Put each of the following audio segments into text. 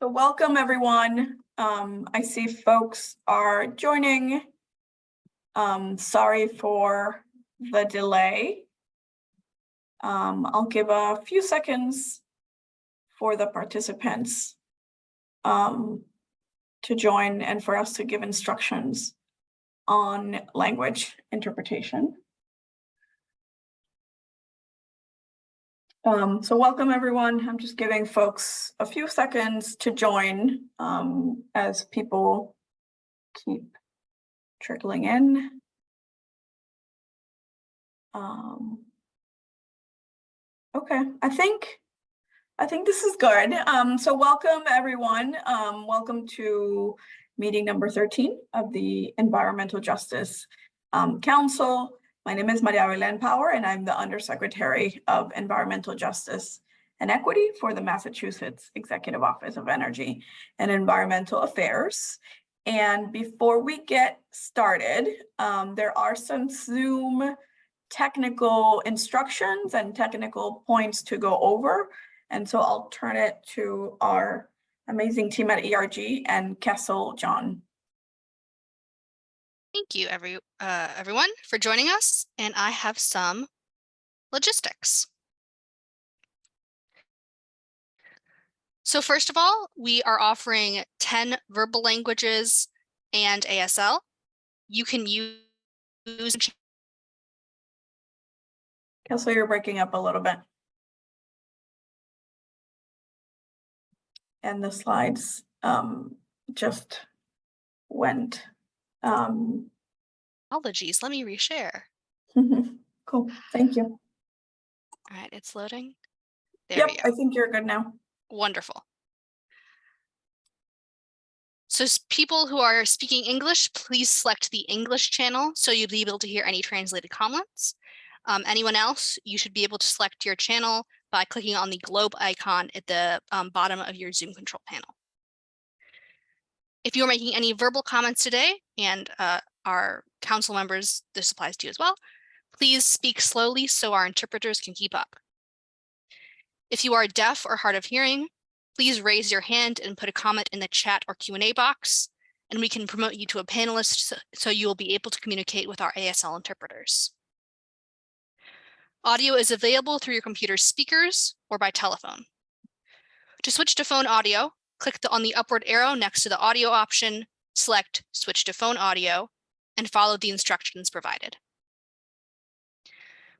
So welcome everyone. I see folks are joining. Sorry for the delay. I'll give a few seconds for the participants to join and for us to give instructions on language interpretation. So welcome everyone. I'm just giving folks a few seconds to join as people keep trickling in. Okay, I think this is good. So welcome everyone. Welcome to meeting number 13 of the Environmental Justice Council. My name is Maria Belén Power, and I'm the Undersecretary of Environmental Justice and Equity for the Massachusetts Executive Office of Energy and Environmental Affairs. And before we get started, there are some Zoom technical instructions and technical points to go over. And so I'll turn it to our amazing team at ERG and Kessel John. Thank you, everyone, for joining us, and I have some logistics. So first of all, we are offering 10 verbal languages and ASL. You can use... Kessel, you're breaking up a little bit. And the slides just went. Apologies, let me reshare. Cool, thank you. All right, it's loading. There Yep, we go. I think you're good now. Wonderful. So people who are speaking English, please select the English channel so you'll be able to hear any translated comments. Anyone else, you should be able to select your channel by clicking on the globe icon at the bottom of your Zoom control panel. If you're making any verbal comments today, and our council members, this applies to you as well, please speak slowly so our interpreters can keep up. If you are deaf or hard of hearing, please raise your hand and put a comment in the chat or Q&A box, and we can promote you to a panelist so you will be able to communicate with our ASL interpreters. Audio is available through your computer's speakers or by telephone. To switch to phone audio, click on the upward arrow next to the audio option, select Switch to Phone Audio, and follow the instructions provided.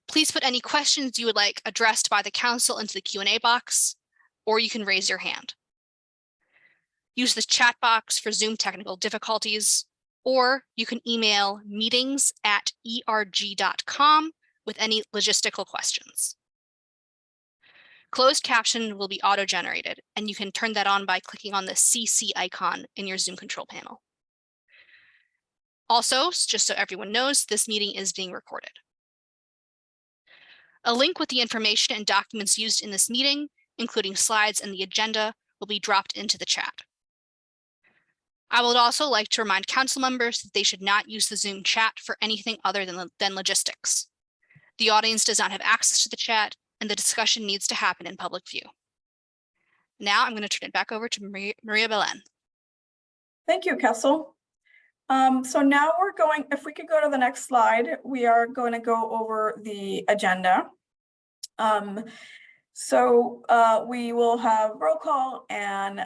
Please put any questions you would like addressed by the council into the Q&A box, or you can raise your hand. Use the chat box for Zoom technical difficulties, or you can email meetings@erg.com with any logistical questions. Closed caption will be auto-generated, and you can turn that on by clicking on the CC icon in your Zoom control panel. Also, just so everyone knows, this meeting is being recorded. A link with the information and documents used in this meeting, including slides and the agenda, will be dropped into the chat. I would also like to remind council members that they should not use the Zoom chat for anything other than logistics. The audience does not have access to the chat, and the discussion needs to happen in public view. Now I'm going to turn it back over to Maria Belén. Thank you, Kessel. So now we're going, if we could go to the next slide, we are going to go over the agenda. We will have roll call and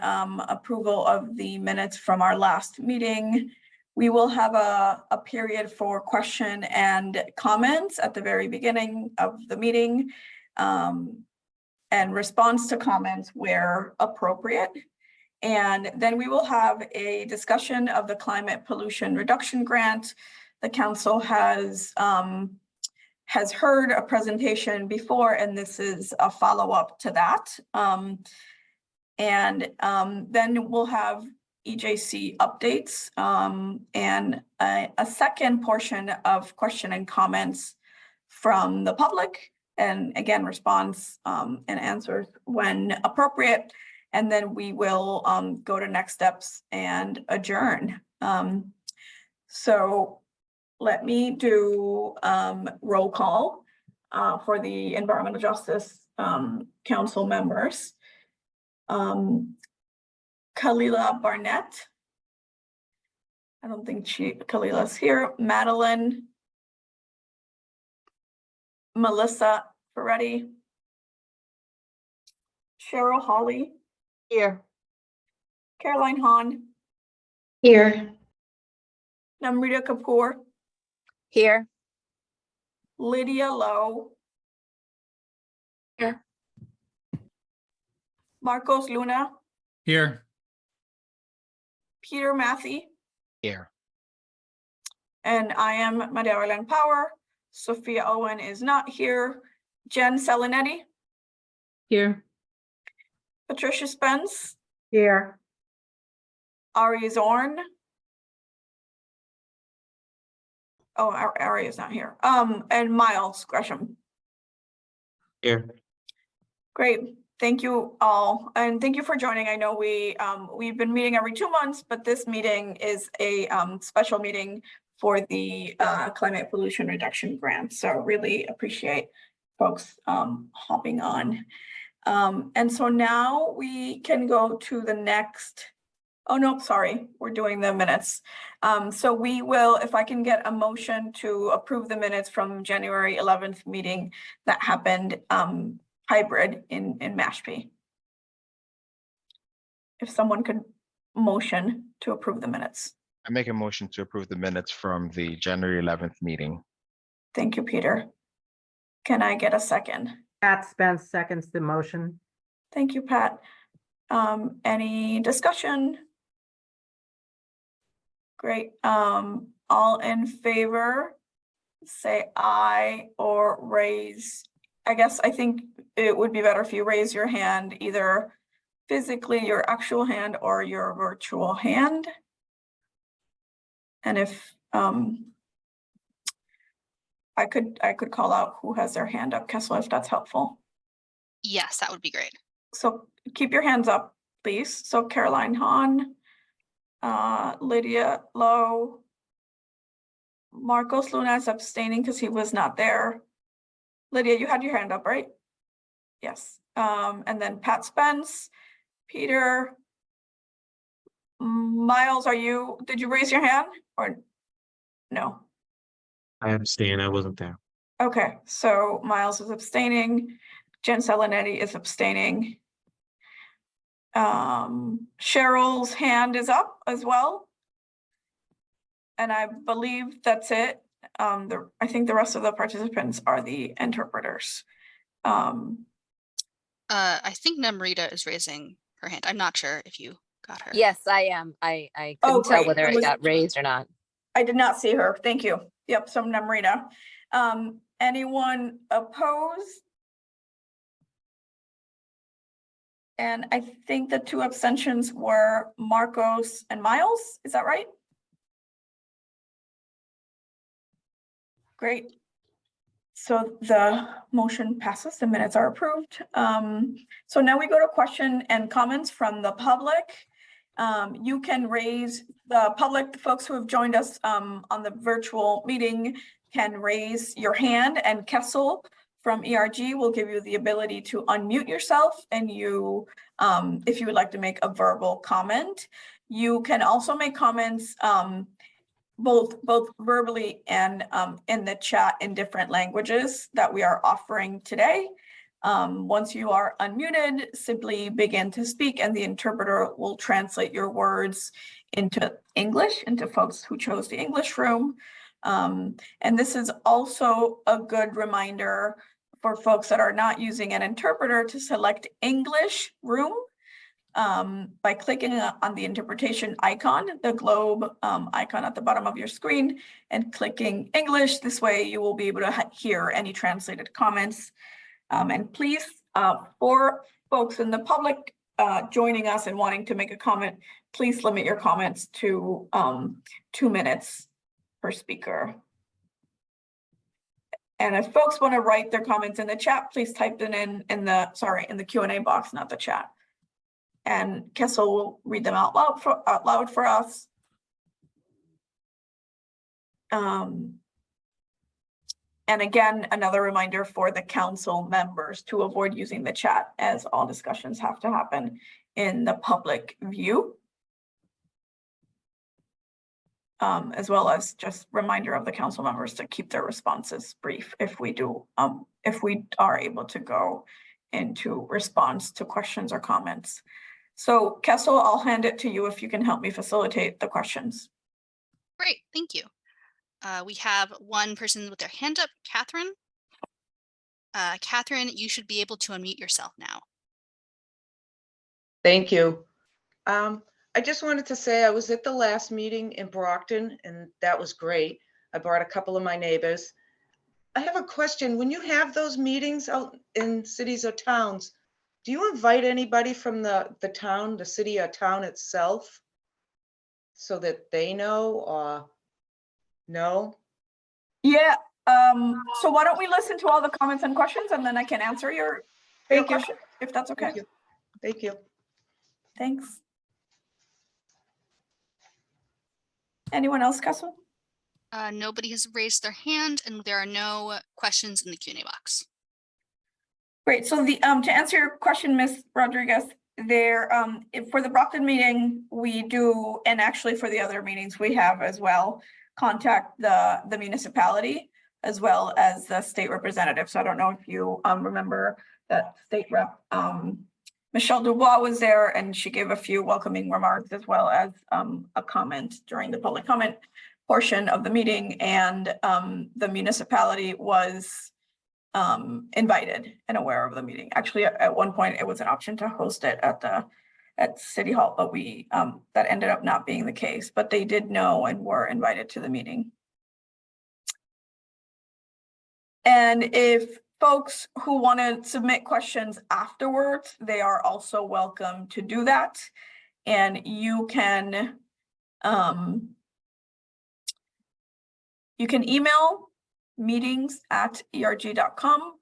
approval of the minutes from our last meeting. We will have a period for question and comments at the very beginning of the meeting, and response to comments where appropriate. And then we will have a discussion of the Climate Pollution Reduction Grant. The council has heard a presentation before, and this is a follow-up to that. Then we'll have EJC updates and a second portion of question and comments from the public, and again, response and answers when appropriate. And then we will go to next steps and adjourn. So let me do roll call for the Environmental Justice Council members. Kalila Barnett. I don't think Kalila's here. Madeline. Melissa Ferretti. Cheryl Hawley. Here. Caroline Hahn. Here. Namrita Kapoor. Here. Lydia Lowe. Here. Marcos Luna. Here. Peter Matthey. Here. And I am Madeline Power. Sophia Owen is not here. Jen Selinetti. Here. Patricia Spence. Here. Ari Zorn. Oh, Ari is not here. And Miles Gresham. Here. Great. Thank you all. And thank you for joining. I know we've been meeting every 2 months, but this meeting is a special meeting for the climate pollution reduction grant. So really appreciate folks hopping on. And so now we can go to the next. Oh, no, sorry, we're doing the minutes. So we will, if I can get a motion to approve the minutes from January 11th meeting that happened hybrid in Mashpee. If someone could motion to approve the minutes. I make a motion to approve the minutes from the January 11th meeting. Thank you, Peter. Can I get a second? Pat Spence seconds the motion. Thank you, Pat. Any discussion? Great. All in favor, say aye or raise. I think it would be better if you raise your hand, either physically your actual hand or your virtual hand. And if I could call out who has their hand up, Kessel, if that's helpful. Yes, that would be great. So keep your hands up, please. So Caroline Hahn, Lydia Lowe, Marcos Luna is abstaining because he was not there. Lydia, you had your hand up, right? Yes. And then Pat Spence, Peter, Miles, did you raise your hand or no? I abstain. I wasn't there. Okay, so Miles is abstaining. Jen Selinetti is abstaining. Cheryl's hand is up as well. And I believe that's it. I think the rest of the participants are the interpreters. I think Namrita is raising her hand. I'm not sure if you got her. Yes, I am. I Oh, couldn't tell great. whether It it was- got raised or not. I did not see her. Thank you. Yep, so Namrita. Anyone opposed? And I think the 2 abstentions were Marcos and Miles. Is that right? Great. So the motion passes, the minutes are approved. So now we go to question and comments from the public. You can raise the public, the folks who have joined us on the virtual meeting can raise your hand, and Kessel from ERG will give you the ability to unmute yourself, and you, if you would like to make a verbal comment. You can also make comments both verbally and in the chat in different languages that we are offering today. Once you are unmuted, simply begin to speak and the interpreter will translate your words into English, into folks who chose the English room. And this is also a good reminder for folks that are not using an interpreter to select English room by clicking on the interpretation icon, the globe icon at the bottom of your screen, and clicking English. This way you will be able to hear any translated comments. And please, for folks in the public joining us and wanting to make a comment, please limit your comments to 2 minutes per speaker. And if folks want to write their comments in the chat, please type them in the Q&A box, not the chat. And Kessel will read them out loud for us. And again, another reminder for the council members to avoid using the chat, as all discussions have to happen in the public view. As well as just reminder of the council members to keep their responses brief if we are able to go into response to questions or comments. So Kessel, I'll hand it to you if you can help me facilitate the questions. Great, thank you. We have one person with their hand up, Catherine. Catherine, you should be able to unmute yourself now. Thank you. I just wanted to say I was at the last meeting in Brockton and that was great. I brought a couple of my neighbors. I have a question. When you have those meetings out in cities or towns, do you invite anybody from the town, the city or town itself? So that they know or no? Yeah, so why don't we listen to all the comments and questions and then I can answer your Thank you. question, if that's okay. Thank you. Thank you. Thanks. Anyone else, Kessel? Nobody has raised their hand and there are no questions in the Q&A box. Great, so the to answer your question, Ms. Rodriguez, there for the Brockton meeting, we do, and actually for the other meetings we have as well, contact the municipality as well as the state representative. So I don't know if you remember that state rep Michelle Dubois was there and she gave a few welcoming remarks as well as a comment during the public comment portion of the meeting, and the municipality was invited and aware of the meeting. Actually, at one point it was an option to host it at City Hall, but we that ended up not being the case, but they did know and were invited to the meeting. And if folks who want to submit questions afterwards, they are also welcome to do that. And you can email meetings@erg.com.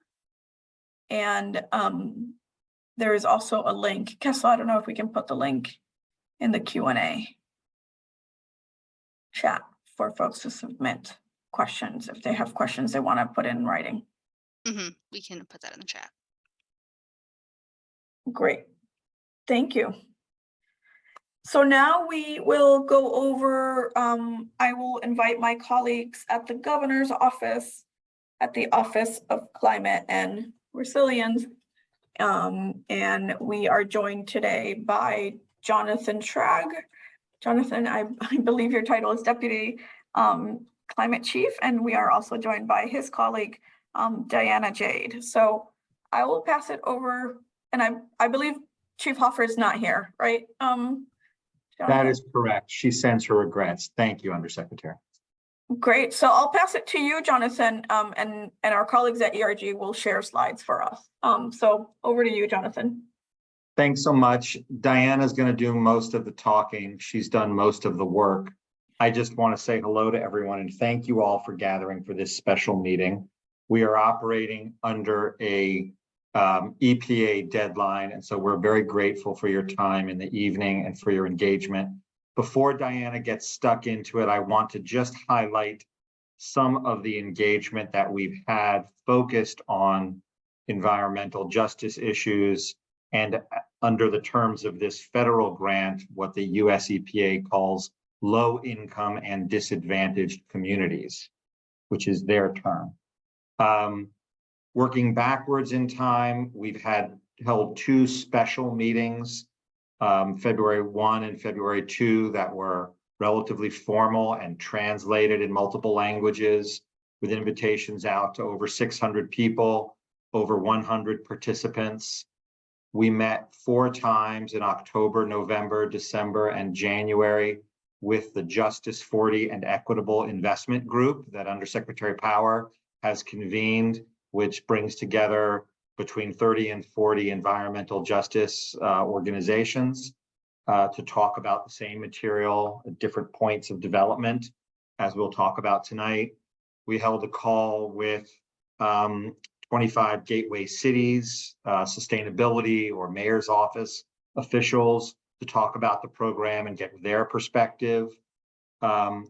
And there is also a link. Kessel, I don't know if we can put the link in the Q&A chat for folks to submit questions if they have questions they want to put in writing. We can put that in the chat. Great, thank you. So now we will go over, I will invite my colleagues at the governor's office, at the Office of Climate and Resilience. And we are joined today by Jonathan Schrag. Jonathan, I believe your title is Deputy Climate Chief, and we are also joined by his colleague, Diana Jade. So I will pass it over, and I believe Chief Hoffer is not here, right? That is correct. She sends her regrets. Thank you, Undersecretary. Great. So I'll pass it to you, Jonathan, and our colleagues at ERG will share slides for us. So over to you, Jonathan. Thanks so much. Diana's going to do most of the talking. She's done most of the work. I just want to say hello to everyone and thank you all for gathering for this special meeting. We are operating under a EPA deadline, and so we're very grateful for your time in the evening and for your engagement. Before Diana gets stuck into it, I want to just highlight some of the engagement that we've had focused on environmental justice issues and under the terms of this federal grant, what the US EPA calls low income and disadvantaged communities, which is their term. Working backwards in time, we've held two special meetings, February 1 and February 2, that were relatively formal and translated in multiple languages with invitations out to over 600 people, over 100 participants. We met 4 times in October, November, December, and January with the Justice 40 and Equitable Investment Group that Undersecretary Power has convened, which brings together between 30 and 40 environmental justice organizations to talk about the same material at different points of development, as we'll talk about tonight. We held a call with 25 gateway cities, sustainability or mayor's office officials to talk about the program and get their perspective.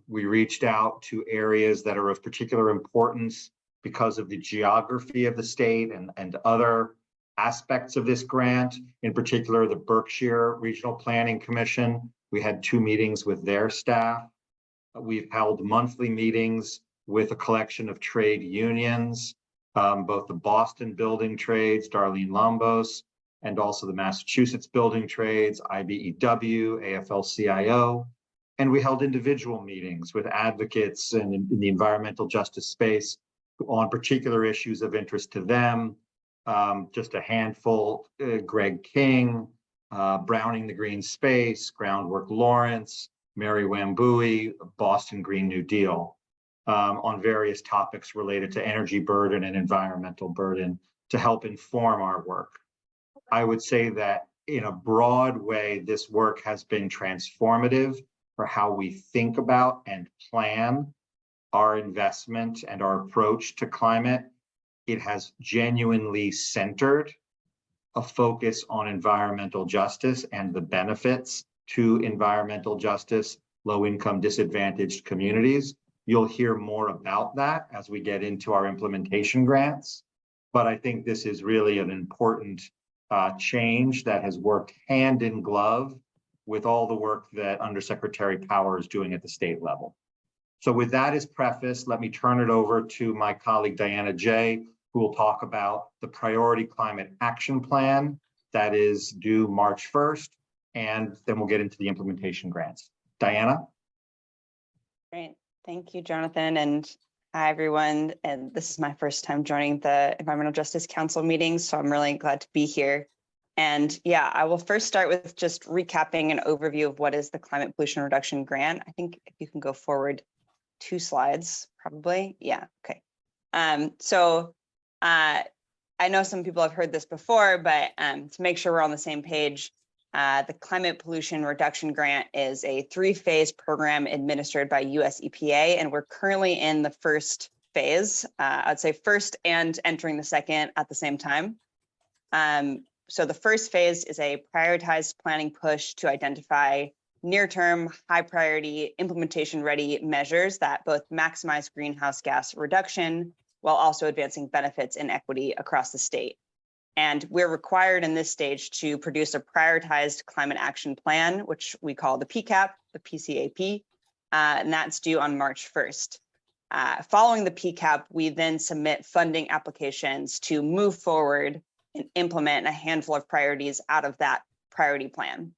We reached out to areas that are of particular importance because of the geography of the state and other aspects of this grant, in particular, the Berkshire Regional Planning Commission. We had 2 meetings with their staff. We've held monthly meetings with a collection of trade unions, both the Boston Building Trades, Darlene Lombos, and also the Massachusetts Building Trades, IBEW, AFL-CIO. And we held individual meetings with advocates and in the environmental justice space on particular issues of interest to them. Just a handful, Greg King, Browning the Green Space, Groundwork Lawrence, Mary Wambui, Boston Green New Deal, on various topics related to energy burden and environmental burden to help inform our work. I would say that in a broad way, this work has been transformative for how we think about and plan our investment and our approach to climate. It has genuinely centered a focus on environmental justice and the benefits to environmental justice, low-income disadvantaged communities. You'll hear more about that as we get into our implementation grants. But I think this is really an important change that has worked hand in glove with all the work that Undersecretary Power is doing at the state level. So with that as preface, let me turn it over to my colleague Diana Jay, who will talk about the Priority Climate Action Plan that is due March 1st, and then we'll get into the implementation grants. Diana? Great. Thank you, Jonathan. And hi, everyone. And this is my first time joining the Environmental Justice Council meetings, so I'm really glad to be here. And yeah, I will first start with just recapping an overview of what is the Climate Pollution Reduction Grant. I think if you can go forward 2 slides, probably. Yeah, okay. I know some people have heard this before, but to make sure we're on the same page, the Climate Pollution Reduction Grant is a 3-phase program administered by US EPA, and we're currently in the first phase. I'd say first and entering the second at the same time. So the first phase is a prioritized planning push to identify near-term, high-priority, implementation-ready measures that both maximize greenhouse gas reduction while also advancing benefits and equity across the state. And we're required in this stage to produce a prioritized climate action plan, which we call the PCAP, the PCAP, and that's due on March 1st. Following the PCAP, we then submit funding applications to move forward and implement a handful of priorities out of that priority plan.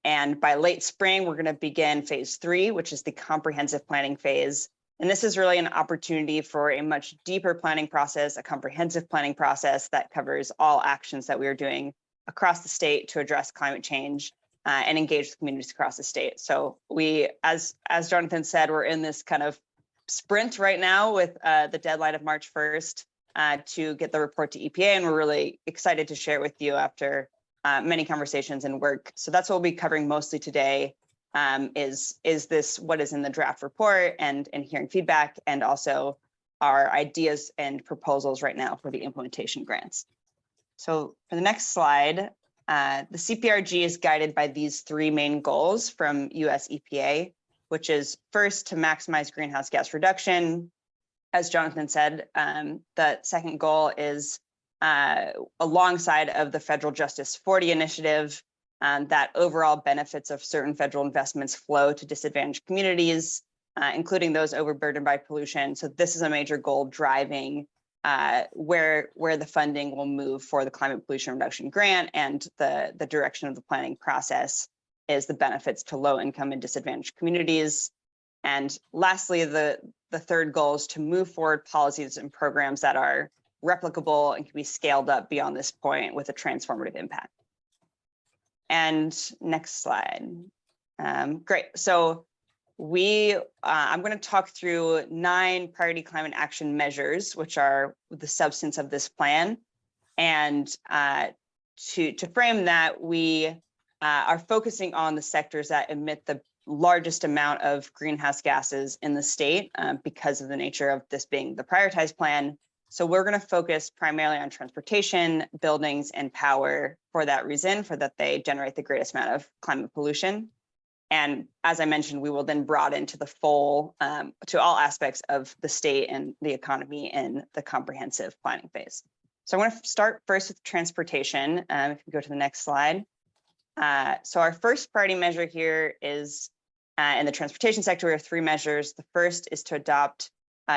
And by late spring, we're going to begin phase 3, which is the comprehensive planning phase. And this is really an opportunity for a much deeper planning process, a comprehensive planning process that covers all actions that we are doing across the state to address climate change and engage with communities across the state. So we, as Jonathan said, we're in this kind of sprint right now with the deadline of March 1st to get the report to EPA. And we're really excited to share it with you after many conversations and work. So that's what we'll be covering mostly today. Is this what is in the draft report and hearing feedback, and also our ideas and proposals right now for the implementation grants. So for the next slide, the CPRG is guided by these 3 main goals from US EPA, which is first to maximize greenhouse gas reduction. As Jonathan said, the second goal is alongside of the Federal Justice 40 initiative, that overall benefits of certain federal investments flow to disadvantaged communities, including those overburdened by pollution. So this is a major goal driving where the funding will move for the Climate Pollution Reduction Grant, and the direction of the planning process is the benefits to low income and disadvantaged communities. And lastly, the third goal is to move forward policies and programs that are replicable and can be scaled up beyond this point with a transformative impact. And next slide. Great. So I'm going to talk through 9 priority climate action measures, which are the substance of this plan. And to frame that, we are focusing on the sectors that emit the largest amount of greenhouse gases in the state because of the nature of this being the prioritized plan. So we're going to focus primarily on transportation, buildings, and power for that reason, for that they generate the greatest amount of climate pollution. And as I mentioned, we will then broaden to the full, to all aspects of the state and the economy in the comprehensive planning phase. So I want to start first with transportation. If you go to the next slide. So our first priority measure here is in the transportation sector, we have 3 measures. The first is to adopt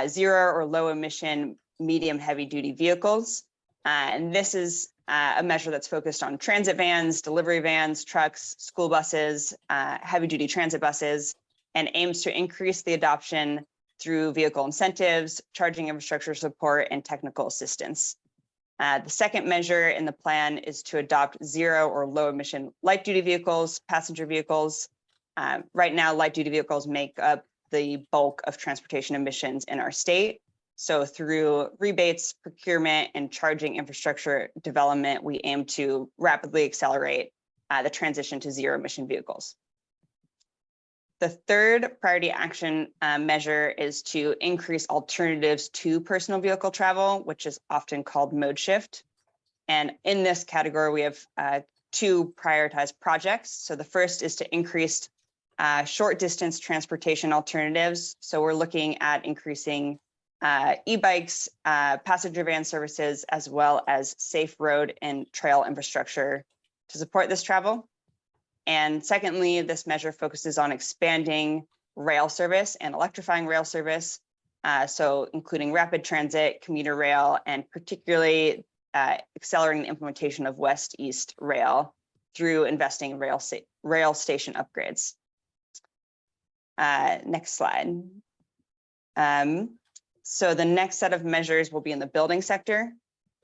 zero or low emission medium heavy duty vehicles. And this is a measure that's focused on transit vans, delivery vans, trucks, school buses, heavy duty transit buses, and aims to increase the adoption through vehicle incentives, charging infrastructure support, and technical assistance. The second measure in the plan is to adopt zero or low emission light duty vehicles, passenger vehicles. Right now, light duty vehicles make up the bulk of transportation emissions in our state. So through rebates, procurement, and charging infrastructure development, we aim to rapidly accelerate the transition to zero emission vehicles. The third priority action measure is to increase alternatives to personal vehicle travel, which is often called mode shift. And in this category, we have 2 prioritized projects. So the first is to increase short distance transportation alternatives. So we're looking at increasing e-bikes, passenger van services, as well as safe road and trail infrastructure to support this travel. And secondly, this measure focuses on expanding rail service and electrifying rail service. So including rapid transit, commuter rail, and particularly accelerating the implementation of West-East rail through investing in rail station upgrades. Next slide. So the next set of measures will be in the building sector.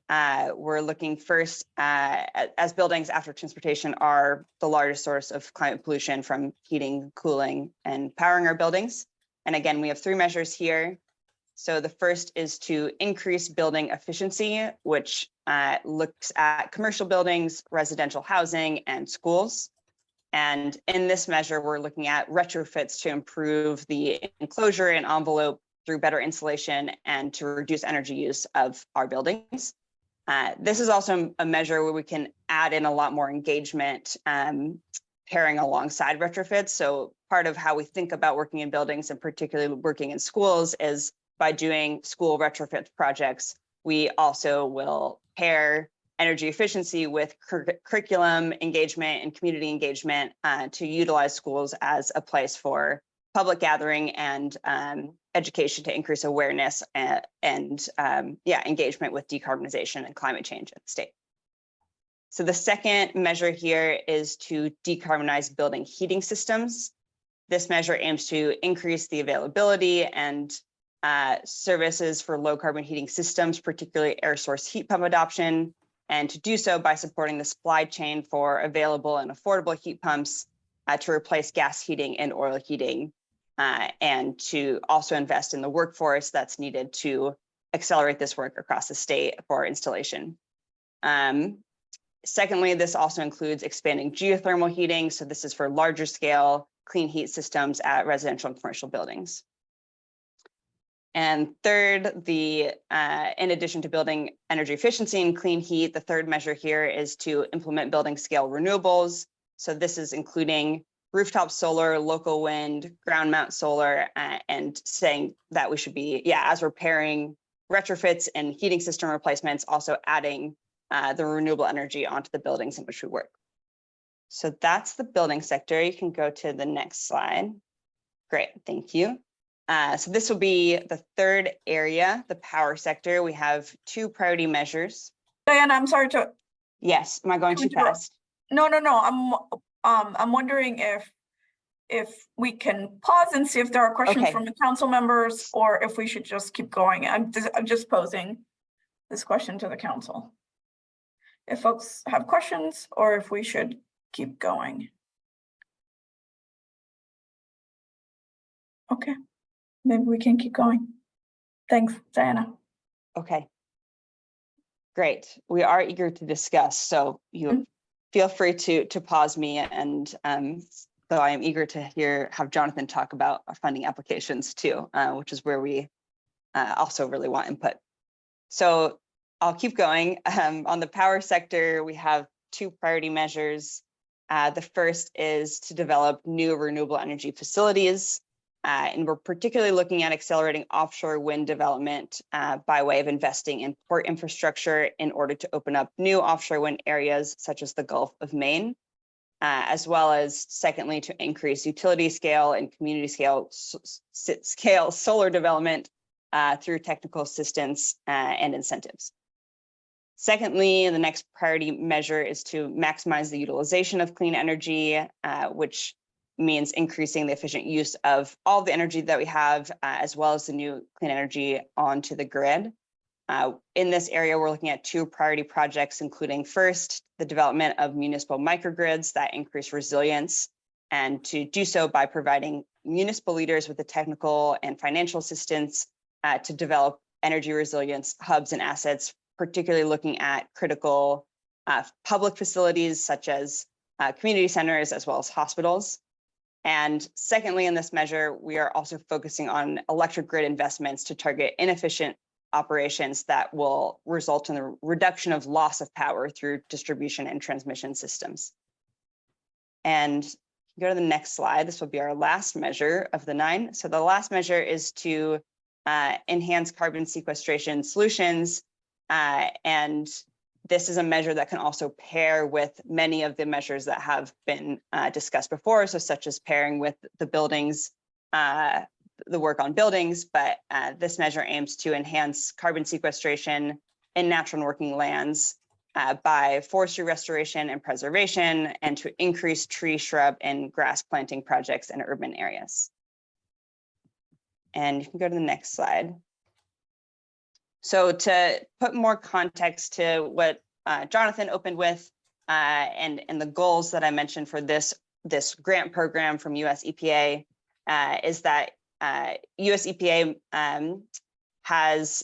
We're looking first as buildings after transportation are the largest source of climate pollution from heating, cooling, and powering our buildings. And again, we have 3 measures here. So the first is to increase building efficiency, which looks at commercial buildings, residential housing, and schools. And in this measure, we're looking at retrofits to improve the enclosure and envelope through better insulation and to reduce energy use of our buildings. This is also a measure where we can add in a lot more engagement pairing alongside retrofits. So part of how we think about working in buildings and particularly working in schools is by doing school retrofit projects, we also will pair energy efficiency with curriculum engagement and community engagement to utilize schools as a place for public gathering and education to increase awareness and engagement with decarbonization and climate change in the state. So the second measure here is to decarbonize building heating systems. This measure aims to increase the availability and services for low carbon heating systems, particularly air source heat pump adoption, and to do so by supporting the supply chain for available and affordable heat pumps to replace gas heating and oil heating, and to also invest in the workforce that's needed to accelerate this work across the state for installation. Secondly, this also includes expanding geothermal heating. So this is for larger scale clean heat systems at residential and commercial buildings. And third, in addition to building energy efficiency and clean heat, the third measure here is to implement building scale renewables. So this is including rooftop solar, local wind, ground mount solar, and saying that we should be, as we're pairing retrofits and heating system replacements, also adding the renewable energy onto the buildings in which we work. So that's the building sector. You can go to the next slide. Great, thank you. So this will be the third area, the power sector. We have 2 priority measures. Diana, I'm sorry to. Yes, am I going too fast? No. I'm wondering if we can pause and see if there are questions Okay. from the council members, or if we should just keep going. I'm just posing this question to the council. If folks have questions, or if we should keep going. Okay, maybe we can keep going. Thanks, Diana. Okay. Great. We are eager to discuss, so you feel free to pause me, and though I am eager to have Jonathan talk about our funding applications too, which is where we also really want input. So I'll keep going. On the power sector, we have 2 priority measures. The first is to develop new renewable energy facilities. And we're particularly looking at accelerating offshore wind development by way of investing in port infrastructure in order to open up new offshore wind areas such as the Gulf of Maine, as well as secondly, to increase utility scale and community scale solar development through technical assistance and incentives. Secondly, the next priority measure is to maximize the utilization of clean energy, which means increasing the efficient use of all the energy that we have, as well as the new clean energy onto the grid. In this area, we're looking at 2 priority projects, including first, the development of municipal microgrids that increase resilience, and to do so by providing municipal leaders with the technical and financial assistance to develop energy resilience hubs and assets, particularly looking at critical public facilities such as community centers, as well as hospitals. And secondly, in this measure, we are also focusing on electric grid investments to target inefficient operations that will result in the reduction of loss of power through distribution and transmission systems. And go to the next slide. This will be our last measure of the 9. So the last measure is to enhance carbon sequestration solutions. And this is a measure that can also pair with many of the measures that have been discussed before, so such as pairing with the buildings, the work on buildings, but this measure aims to enhance carbon sequestration in natural and working lands by forestry restoration and preservation, and to increase tree, shrub, and grass planting projects in urban areas. And you can go to the next slide. So to put more context to what Jonathan opened with and the goals that I mentioned for this grant program from US EPA is that US EPA has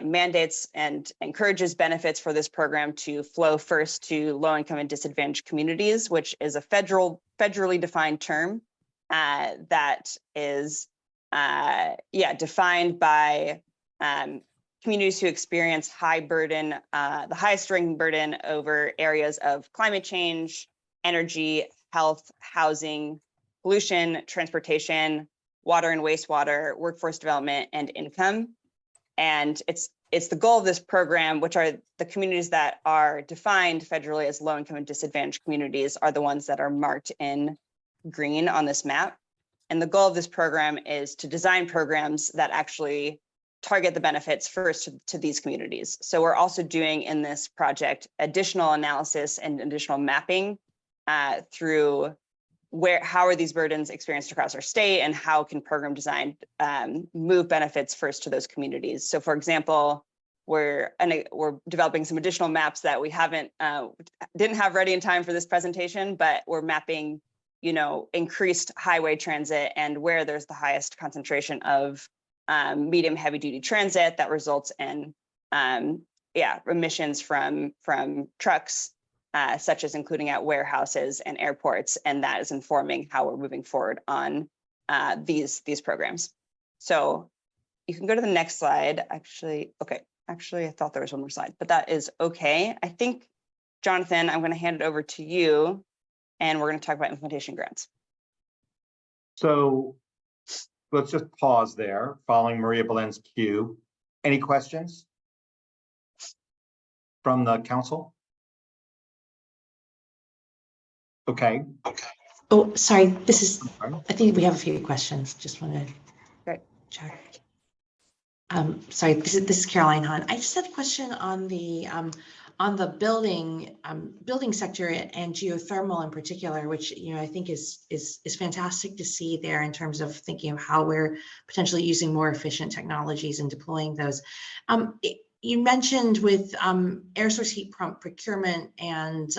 mandates and encourages benefits for this program to flow first to low-income and disadvantaged communities, which is a federally defined term that is defined by communities who experience high burden, the highest ranking burden over areas of climate change, energy, health, housing, pollution, transportation, water and wastewater, workforce development, and income. And it's the goal of this program, which are the communities that are defined federally as low income and disadvantaged communities, are the ones that are marked in green on this map. And the goal of this program is to design programs that actually target the benefits first to these communities. So we're also doing in this project additional analysis and additional mapping through how are these burdens experienced across our state, and how can program design move benefits first to those communities. So for example, we're developing some additional maps that we didn't have ready in time for this presentation, but we're mapping, increased highway transit and where there's the highest concentration of medium heavy duty transit that results in emissions from trucks, such as including at warehouses and airports, and that is informing how we're moving forward on these programs. So you can go to the next slide. Actually, I thought there was one more slide, but that is okay. I think, Jonathan, I'm going to hand it over to you, and we're going to talk about implementation grants. So let's just pause there, following Maria Belen's cue. Any questions from the council? Okay. Oh, sorry. Okay. I think we have a few questions. Just want to check. Sorry, this is Caroline Hahn. I just had a question on the building sector and geothermal in particular, which I think is fantastic to see there in terms of thinking of how we're potentially using more efficient technologies and deploying those. You mentioned with air source heat pump procurement and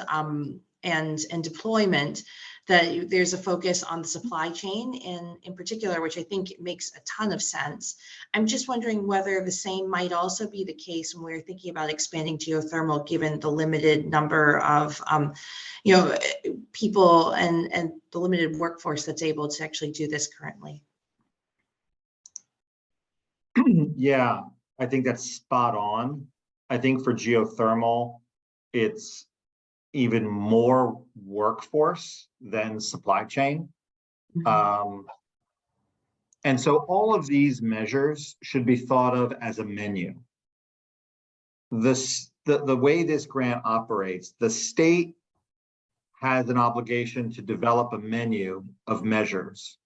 deployment that there's a focus on the supply chain in particular, which I think makes a ton of sense. I'm just wondering whether the same might also be the case when we're thinking about expanding geothermal, given the limited number of people and the limited workforce that's able to actually do this currently. Yeah, I think that's spot on. I think for geothermal, it's even more workforce than supply chain. And so all of these measures should be thought of as a menu. The way this grant operates, the state has an obligation to develop a menu of measures.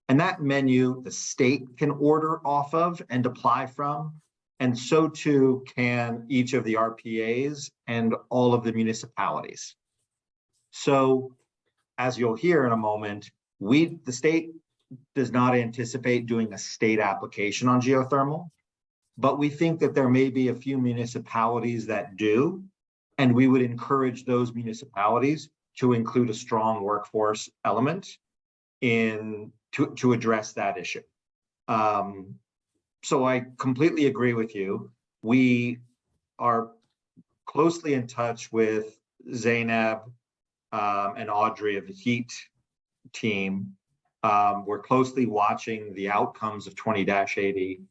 And that menu, the state can order off of and apply from. And so too can each of the RPAs and all of the municipalities. So as you'll hear in a moment, the state does not anticipate doing a state application on geothermal, but we think that there may be a few municipalities that do, and we would encourage those municipalities to include a strong workforce element to address that issue. So I completely agree with you. We are closely in touch with Zainab and Audrey of the HEAT team. We're closely watching the outcomes of 20-80,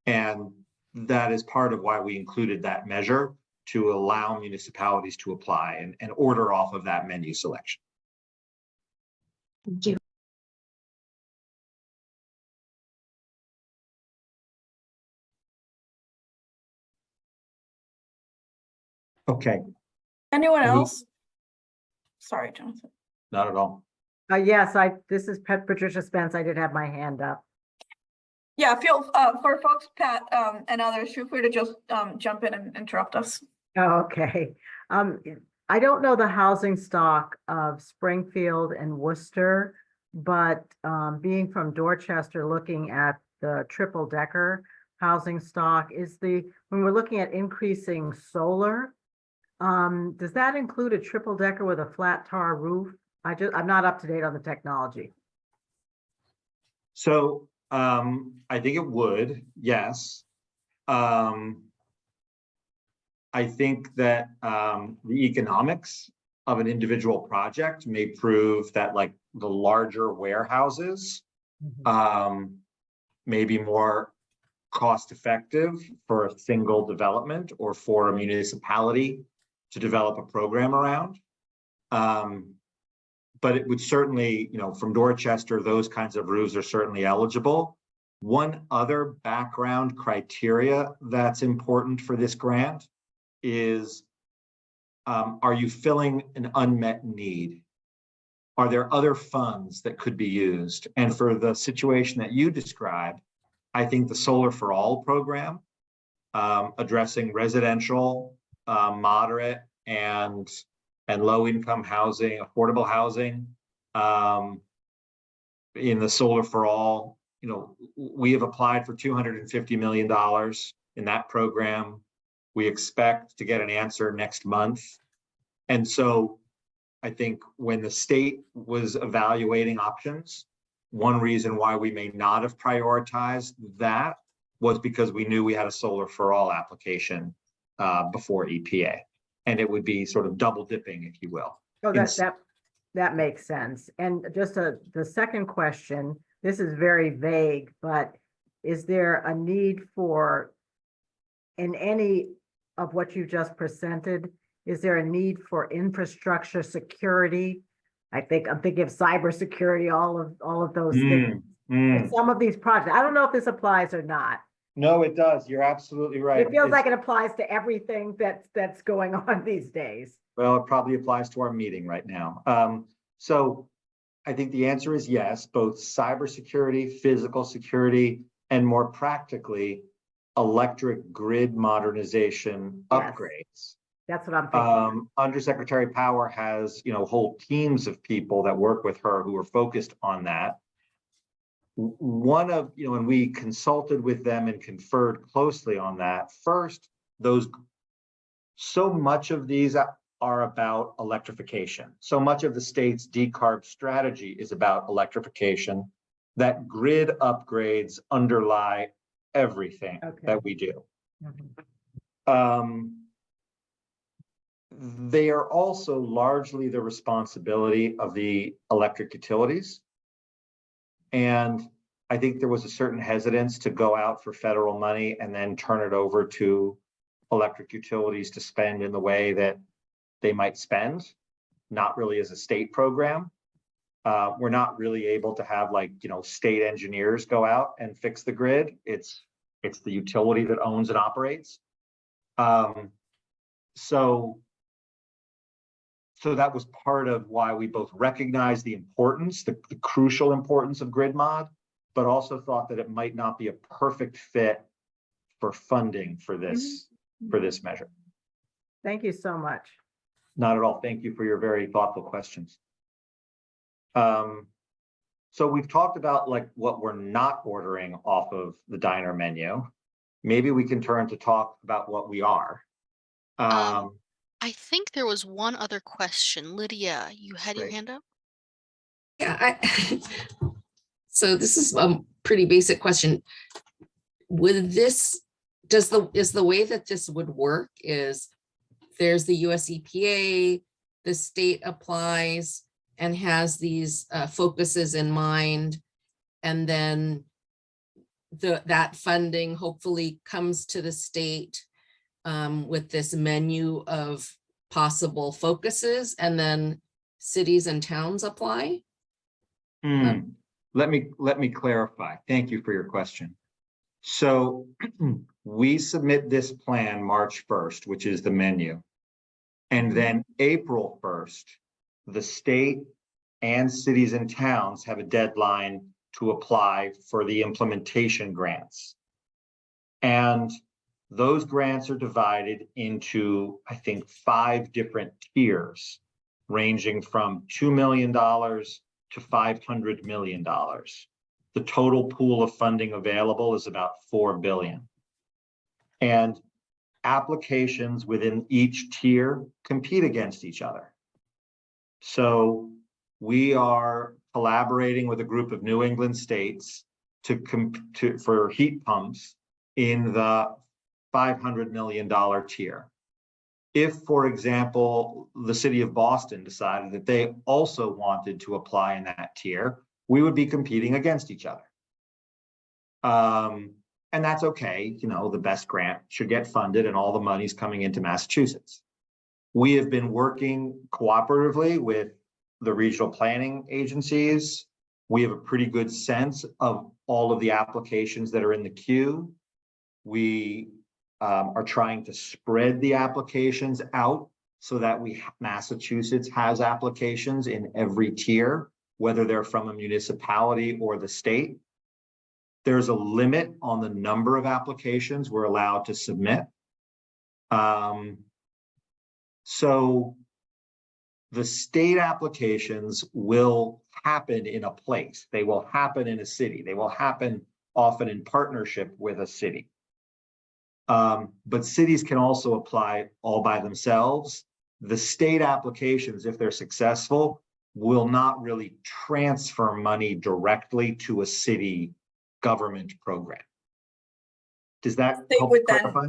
and that is part of why we included that measure to allow municipalities to apply and order off of that menu selection. Thank you. Okay, Anyone Any- else? Sorry, Jonathan. not at all. Yes, this is Patricia Spence. I did have my hand up. Yeah, for folks, Pat, and others, feel free to just jump in and interrupt us. Oh, okay. I don't know the housing stock of Springfield and Worcester, but being from Dorchester, looking at the triple decker housing stock when we're looking at increasing solar, does that include a triple decker with a flat tar roof? I'm not up to date on the technology. So I think it would, yes. I think that the economics of an individual project may prove that like the larger warehouses may be more cost effective for a single development or for a municipality to develop a program around. But it would certainly, from Dorchester, those kinds of roofs are certainly eligible. One other background criteria that's important for this grant is, are you filling an unmet need? Are there other funds that could be used? And for the situation that you described, I think the Solar for All program, addressing residential, moderate and low income housing, affordable housing, in the Solar for All, we have applied for $250 million in that program. We expect to get an answer next month. And so I think when the state was evaluating options, one reason why we may not have prioritized that was because we knew we had a Solar for All application before EPA. And it would be sort of double dipping, if you will. Oh, that makes sense. And just the second question, this is very vague, but is there a need for, in any of what you just presented, is there a need for infrastructure security? I'm thinking of cybersecurity, all of those things. In some of these projects, I don't know if this applies or not. No, it does. You're absolutely right. It feels like it applies to everything that's going on these days. Well, it probably applies to our meeting right now. So I think the answer is yes, both cybersecurity, physical security, and more practically, electric grid modernization upgrades. That's what I'm thinking. Undersecretary Power has, whole teams of people that work with her who are focused on that. One of, and we consulted with them and conferred closely on that. First, so much of these are about electrification. So much of the state's decarb strategy is about electrification, that grid upgrades underlie everything that we do. They are also largely the responsibility of the electric utilities. And I think there was a certain hesitance to go out for federal money and then turn it over to electric utilities to spend in the way that they might spend, not really as a state program. We're not really able to have like, state engineers go out and fix the grid. It's the utility that owns and operates. So that was part of why we both recognized the importance, the crucial importance of grid mod, but also thought that it might not be a perfect fit for funding for this measure. Thank you so much. Not at all. Thank you for your very thoughtful questions. So we've talked about like what we're not ordering off of the diner menu. Maybe we can turn to talk about what we are. I think there was one other question. Lydia, you had your Great. hand up? Yeah, so this is a pretty basic question. Would this, is the way that this would work is there's the US EPA, the state applies and has these focuses in mind, and then that funding hopefully comes to the state with this menu of possible focuses, and then cities and towns apply? Let me clarify. Thank you for your question. So we submit this plan March 1st, which is the menu. And then April 1st, the state and cities and towns have a deadline to apply for the implementation grants. And those grants are divided into, I think, 5 different tiers, ranging from $2 million to $500 million. The total pool of funding available is about $4 billion. And applications within each tier compete against each other. So we are collaborating with a group of New England states for heat pumps in the $500 million tier. If, for example, the city of Boston decided that they also wanted to apply in that tier, we would be competing against each other. And that's okay. The best grant should get funded and all the money's coming into Massachusetts. We have been working cooperatively with the regional planning agencies. We have a pretty good sense of all of the applications that are in the queue. We are trying to spread the applications out so that Massachusetts has applications in every tier, whether they're from a municipality or the state. There's a limit on the number of applications we're allowed to submit. So the state applications will happen in a place. They will happen in a city. They will happen often in partnership with a city. But cities can also apply all by themselves. The state applications, if they're successful, will not really transfer money directly to a city government program. Does that help clarify?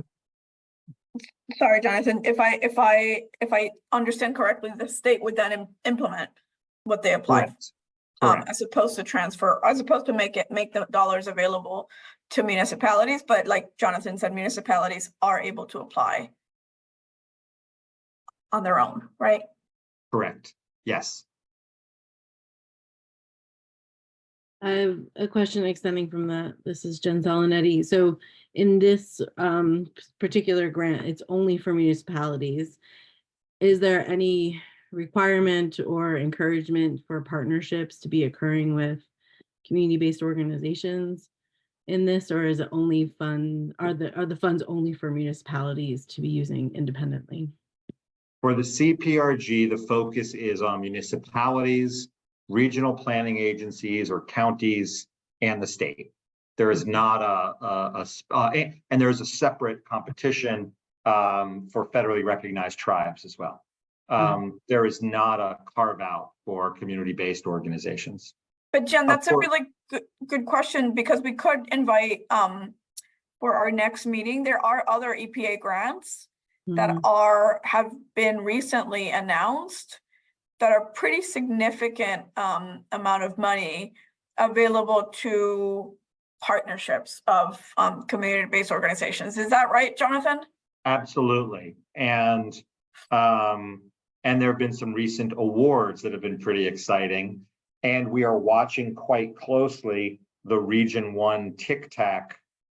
Sorry, Jonathan, if I understand correctly, the state would then implement what they applied, Correct. as opposed to make the dollars available to municipalities. But like Jonathan said, municipalities are able to apply on their own, right? Correct. Yes. I have a question extending from that. This is Jen Salonetti. So in this particular grant, it's only for municipalities. Is there any requirement or encouragement for partnerships to be occurring with community-based organizations in this, or is it only are the funds only for municipalities to be using independently? For the CPRG, the focus is on municipalities, regional planning agencies or counties, and the state. There is not and there's a separate competition for federally recognized tribes as well. There is not a carve out for community-based organizations. But Jen, that's a really good question, because we could invite for our next meeting, there are other EPA grants that have been recently announced that are pretty significant amount of money available to partnerships of community-based organizations. Is that right, Jonathan? Absolutely. And there have been some recent awards that have been pretty exciting. And we are watching quite closely the Region 1 tic-tac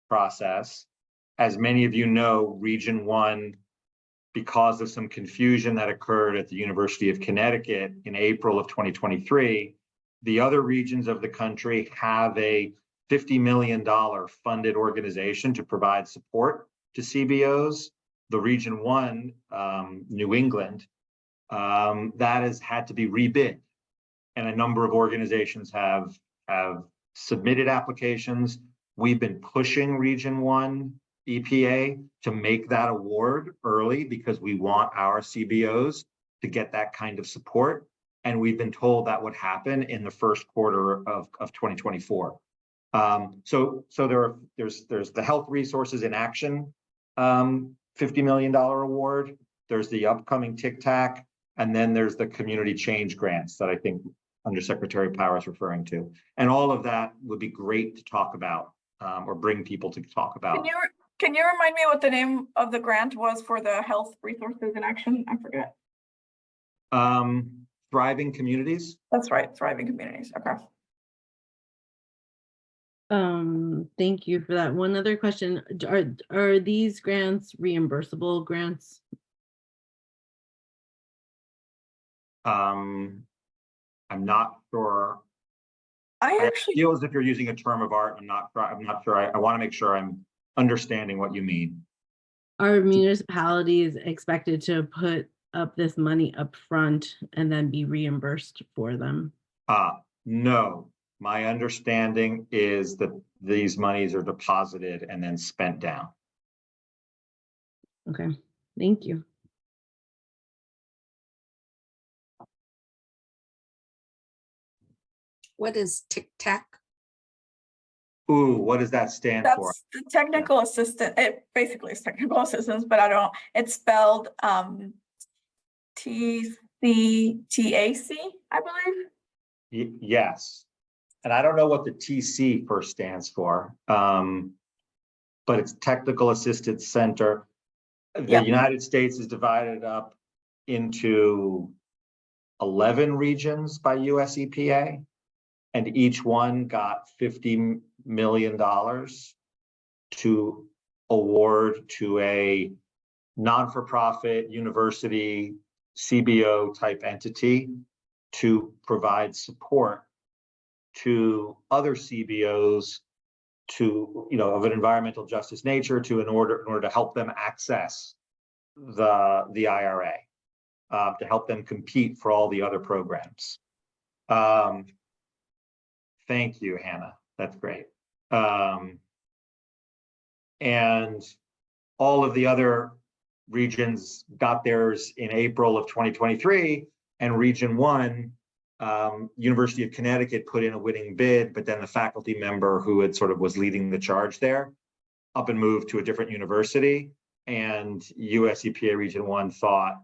process. As many of you know, Region 1, because of some confusion that occurred at the University of Connecticut in April of 2023, the other regions of the country have a $50 million funded organization to provide support to CBOs. The Region 1, New England, that has had to be rebid. And a number of organizations have submitted applications. We've been pushing Region 1 EPA to make that award early because we want our CBOs to get that kind of support. And we've been told that would happen in the first quarter of 2024. So there's the Health Resources in Action $50 million award. There's the upcoming tic-tac, and then there's the community change grants that I think Undersecretary Power is referring to. And all of that would be great to talk about or bring people to talk about. Can you remind me what the name of the grant was for the Health Resources in Action? I forget. Thriving Communities. That's right, Thriving Communities. Okay. Thank you for that. One other question. Are these grants reimbursable grants? I'm not sure. I I actually, feel as if you're using a term of art. I'm not sure. I want to make sure I'm understanding what you mean. Are municipalities expected to put up this money up front and then be reimbursed for them? No, my understanding is that these monies are deposited and then spent down. Okay, thank you. What is tic-tac? Ooh, what does that stand for? that's the technical assistant. It basically is technical assistance, but I don't, it's spelled TCTAC, I believe. Yes. And I don't know what the TC first stands for, but it's Technical Assistance Center. The Yeah. United States is divided up into 11 regions by US EPA, and each one got $50 million to award to a non-for-profit university CBO type entity to provide support to other CBOs to, of an environmental justice nature in order to help them access the IRA, to help them compete for all the other programs. Thank you, Hannah. That's great. And all of the other regions got theirs in April of 2023, and Region 1, University of Connecticut put in a winning bid, but then the faculty member who had was leading the charge there up and moved to a different university, and US EPA Region 1 thought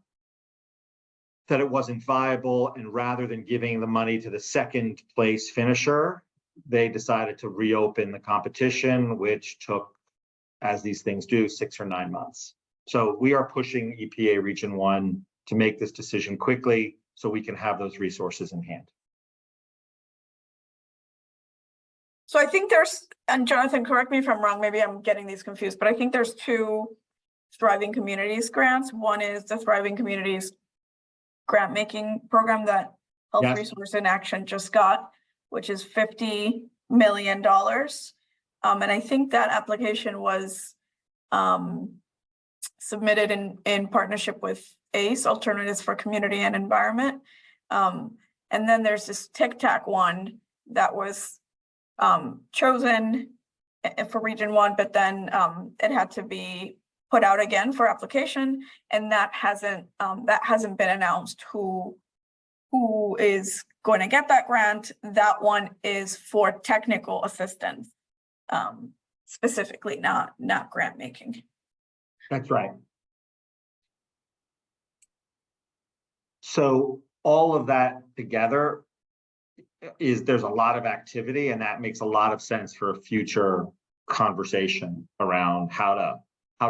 that it wasn't viable, and rather than giving the money to the second place finisher, they decided to reopen the competition, which took, as these things do, 6 or 9 months. So we are pushing EPA Region 1 to make this decision quickly so we can have those resources in hand. So I think there's, and Jonathan, correct me if I'm wrong, maybe I'm getting these confused, but I think there's 2 Thriving Communities grants. One is the Thriving Communities grant making program that Health Yes. Resource in Action just got, which is $50 million. And I think that application was submitted in partnership with ACE, Alternatives for Community and Environment. And then there's this tic-tac one that was chosen for Region 1, but then it had to be put out again for application, and that hasn't been announced who is going to get that grant. That one is for technical assistance, specifically, not grant making. That's right. So all of that together there's a lot of activity, and that makes a lot of sense for a future conversation around how to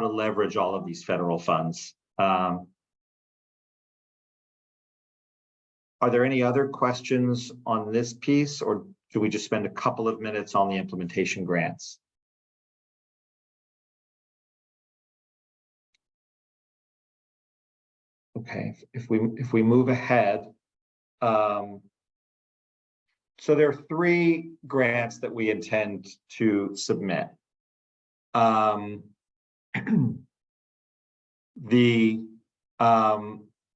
leverage all of these federal funds. Are there any other questions on this piece, or do we just spend a couple of minutes on the implementation grants? Okay, if we move ahead, so there are 3 grants that we intend to submit.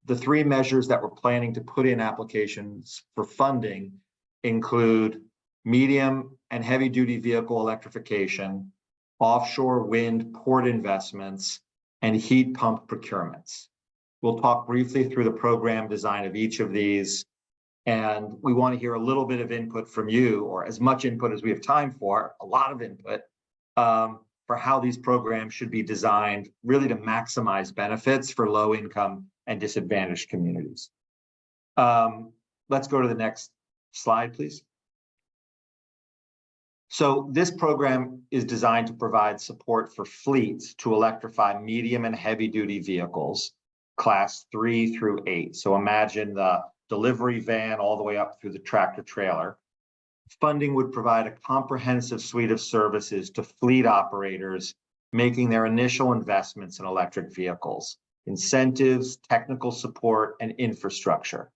The 3 measures that we're planning to put in applications for funding include medium and heavy duty vehicle electrification, offshore wind port investments, and heat pump procurements. We'll talk briefly through the program design of each of these, and we want to hear a little bit of input from you, or as much input as we have time for, a lot of input, for how these programs should be designed really to maximize benefits for low income and disadvantaged communities. Let's go to the next slide, please. So this program is designed to provide support for fleets to electrify medium and heavy duty vehicles, class 3 through 8. So imagine the delivery van all the way up through the tractor trailer. Funding would provide a comprehensive suite of services to fleet operators making their initial investments in electric vehicles, incentives, technical support, and infrastructure.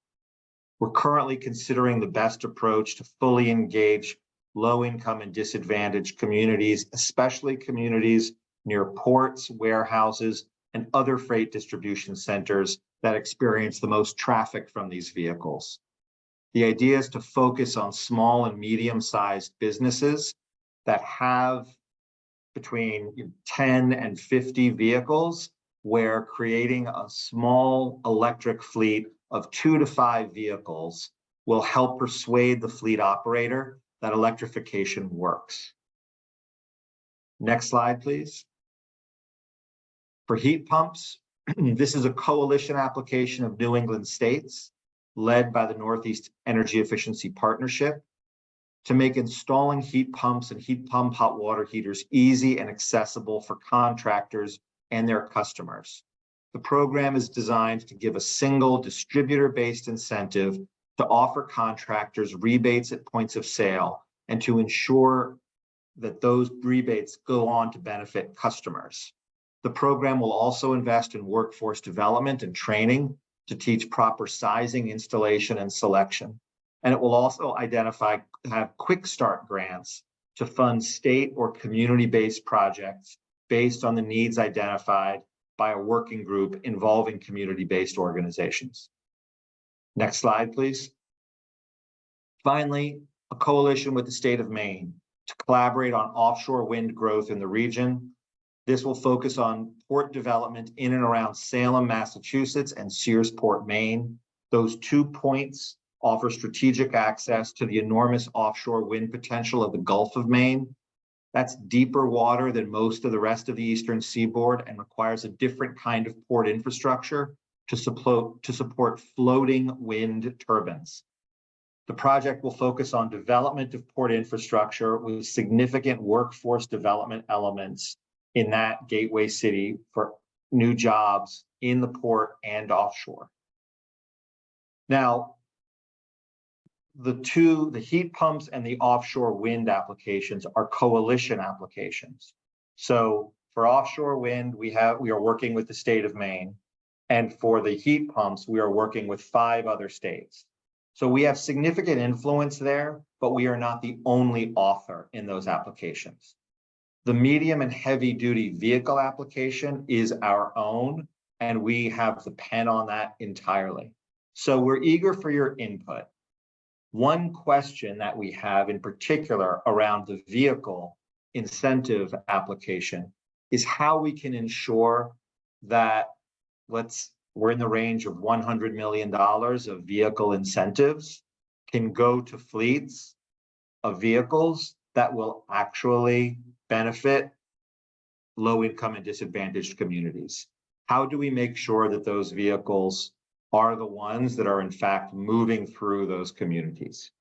We're currently considering the best approach to fully engage low-income and disadvantaged communities, especially communities near ports, warehouses, and other freight distribution centers that experience the most traffic from these vehicles. The idea is to focus on small and medium-sized businesses that have between 10 and 50 vehicles, where creating a small electric fleet of 2 to 5 vehicles will help persuade the fleet operator that electrification works. Next slide, please. For heat pumps, this is a coalition application of New England states led by the Northeast Energy Efficiency Partnership to make installing heat pumps and heat pump hot water heaters easy and accessible for contractors and their customers. The program is designed to give a single distributor-based incentive to offer contractors rebates at points of sale and to ensure that those rebates go on to benefit customers. The program will also invest in workforce development and training to teach proper sizing, installation, and selection. And it will also have quick start grants to fund state or community-based projects based on the needs identified by a working group involving community-based organizations. Next slide, please. Finally, a coalition with the state of Maine to collaborate on offshore wind growth in the region. This will focus on port development in and around Salem, Massachusetts, and Searsport, Maine. Those 2 points offer strategic access to the enormous offshore wind potential of the Gulf of Maine. That's deeper water than most of the rest of the eastern seaboard and requires a different kind of port infrastructure to support floating wind turbines. The project will focus on development of port infrastructure with significant workforce development elements in that gateway city for new jobs in the port and offshore. Now, the heat pumps and the offshore wind applications are coalition applications. So for offshore wind, we are working with the state of Maine, and for the heat pumps, we are working with 5 other states. So we have significant influence there, but we are not the only author in those applications. The medium and heavy duty vehicle application is our own, and we have the pen on that entirely. So we're eager for your input. One question that we have in particular around the vehicle incentive application is how we can ensure that we're in the range of $100 million of vehicle incentives can go to fleets of vehicles that will actually benefit low-income and disadvantaged communities. How do we make sure that those vehicles are the ones that are in fact moving through those communities?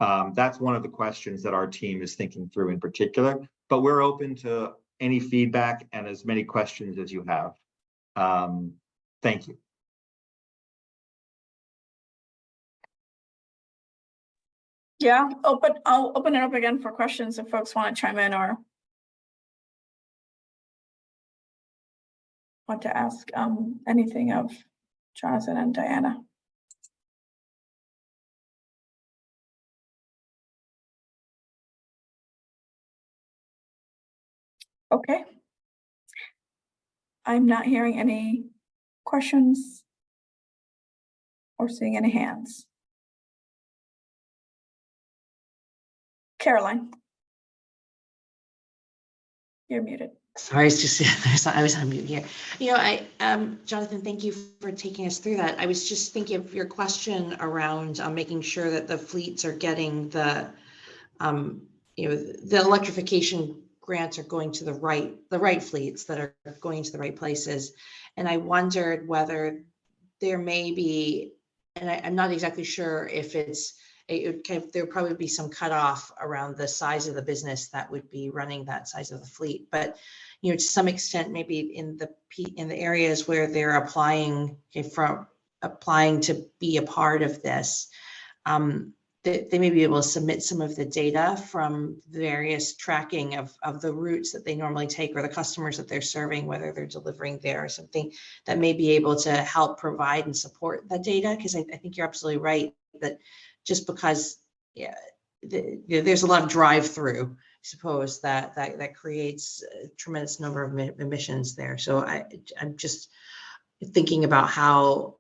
That's one of the questions that our team is thinking through in particular, but we're open to any feedback and as many questions as you have. Thank you. Yeah, I'll open it up again for questions if folks want to chime in or want to ask anything of Jonathan and Diana. Okay. I'm not hearing any questions or seeing any hands. Caroline. You're muted. Sorry, it's just, I was on mute here. You know, Jonathan, thank you for taking us through that. I was just thinking of your question around making sure that the fleets are getting the, you know, the electrification grants are going to the right fleets that are going to the right places. And I wondered whether there may be, and I'm not exactly sure if there'll probably be some cutoff around the size of the business that would be running that size of the fleet, but you know, to some extent, maybe in the areas where they're applying to be a part of this, they may be able to submit some of the data from various tracking of the routes that they normally take or the customers that they're serving, whether they're delivering there or something that may be able to help provide and support that data. Because I think you're absolutely right that just because there's a lot of drive-through, I suppose that creates a tremendous number of emissions there. So I'm just thinking about how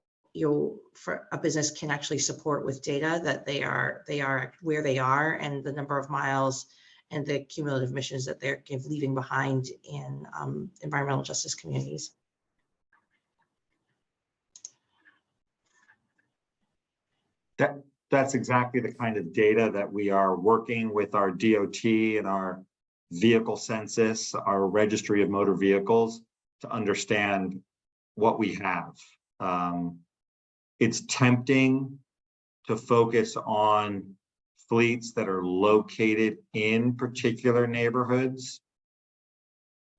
for a business can actually support with data that they are where they are and the number of miles and the cumulative emissions that they're leaving behind in environmental justice communities. That's exactly the kind of data that we are working with our DOT and our vehicle census, our registry of motor vehicles, to understand what we have. It's tempting to focus on fleets that are located in particular neighborhoods,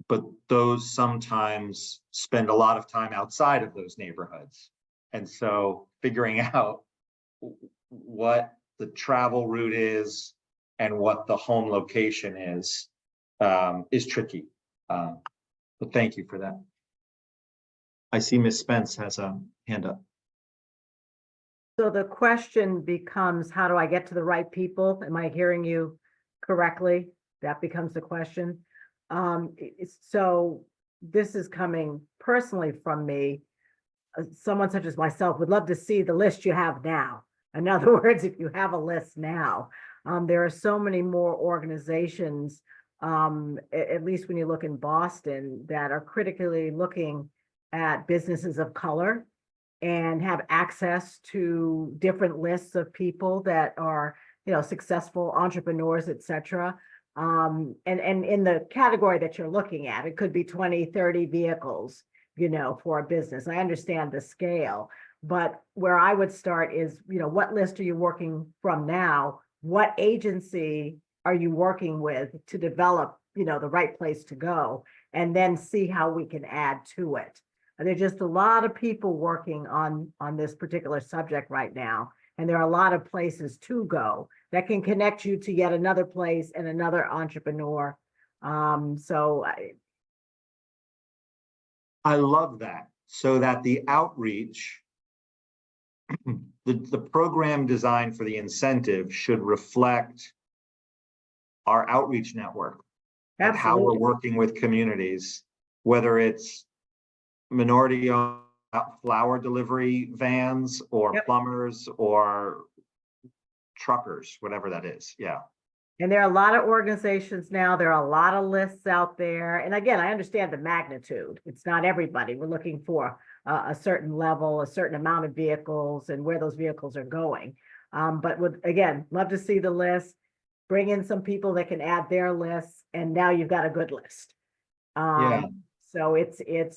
but those sometimes spend a lot of time outside of those neighborhoods. And so figuring out what the travel route is and what the home location is tricky. But thank you for that. I see Ms. Spence has a hand up. So the question becomes, how do I get to the right people? Am I hearing you correctly? That becomes the question. So this is coming personally from me. Someone such as myself would love to see the list you have now. In other words, if you have a list now, there are so many more organizations, at least when you look in Boston, that are critically looking at businesses of color and have access to different lists of people that are, you know, successful entrepreneurs, et cetera. And in the category that you're looking at, it could be 20, 30 vehicles, you know, for a business. I understand the scale, but where I would start is, you know, what list are you working from now? What agency are you working with to develop, you know, the right place to go, and then see how we can add to it. There's just a lot of people working on this particular subject right now, and there are a lot of places to go that can connect you to yet another place and another entrepreneur. So I love that, so that the outreach, the program design for the incentive should reflect our outreach network and how we're working with communities, whether it's minority-owned flower delivery vans or plumbers or truckers, whatever that is. Yeah. And there are a lot of organizations now, there are a lot of lists out there. And again, I understand the magnitude. It's not everybody. We're looking for a certain level, a certain amount of vehicles and where those vehicles are going. But again, love to see the list, bring in some people that can add their lists, and now you've got a good list. So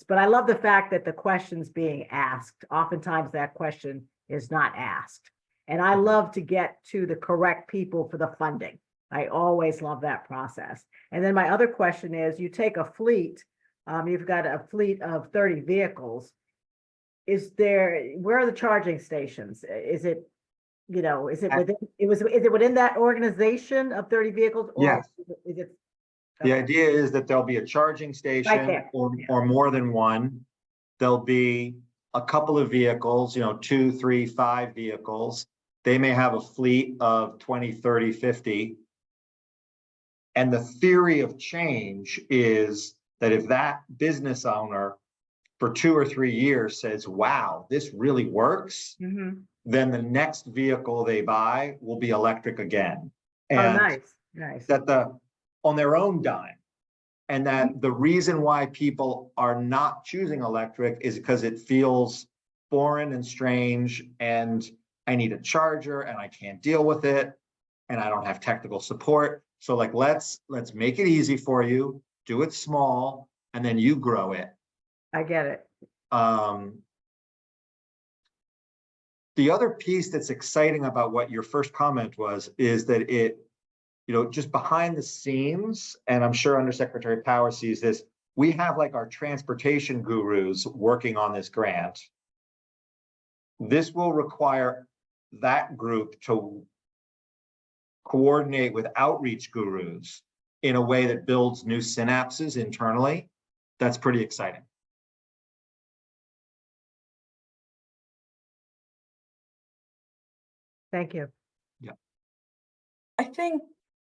but I love the fact that the question's being asked. Oftentimes that question is not asked. And I love to get to the correct people for the funding. I always love that process. And then my other question is, you take a fleet, you've got a fleet of 30 vehicles. Where are the charging stations? Is it, you know, is it within that organization of 30 vehicles? Or Yes. Is it? The Okay. idea is that there'll be a charging station there. or more than one. There'll be a couple of vehicles, 2, 3, 5 vehicles. They may have a fleet of 20, 30, 50. And the theory of change is that if that business owner for 2 or 3 years says, wow, this really works, Mhm. then the next vehicle they buy will be electric again. Oh, And nice. that on their own dime. And that the reason why people are not choosing electric is because it feels foreign and strange, and I need a charger and I can't deal with it, and I don't have technical support. So like, let's make it easy for you, do it small, and then you grow it. I get it. The other piece that's exciting about what your first comment was, is that it, just behind the scenes, and I'm sure Undersecretary Power sees this, we have like our transportation gurus working on this grant. This will require that group to coordinate with outreach gurus in a way that builds new synapses internally. That's pretty exciting. Thank you. I think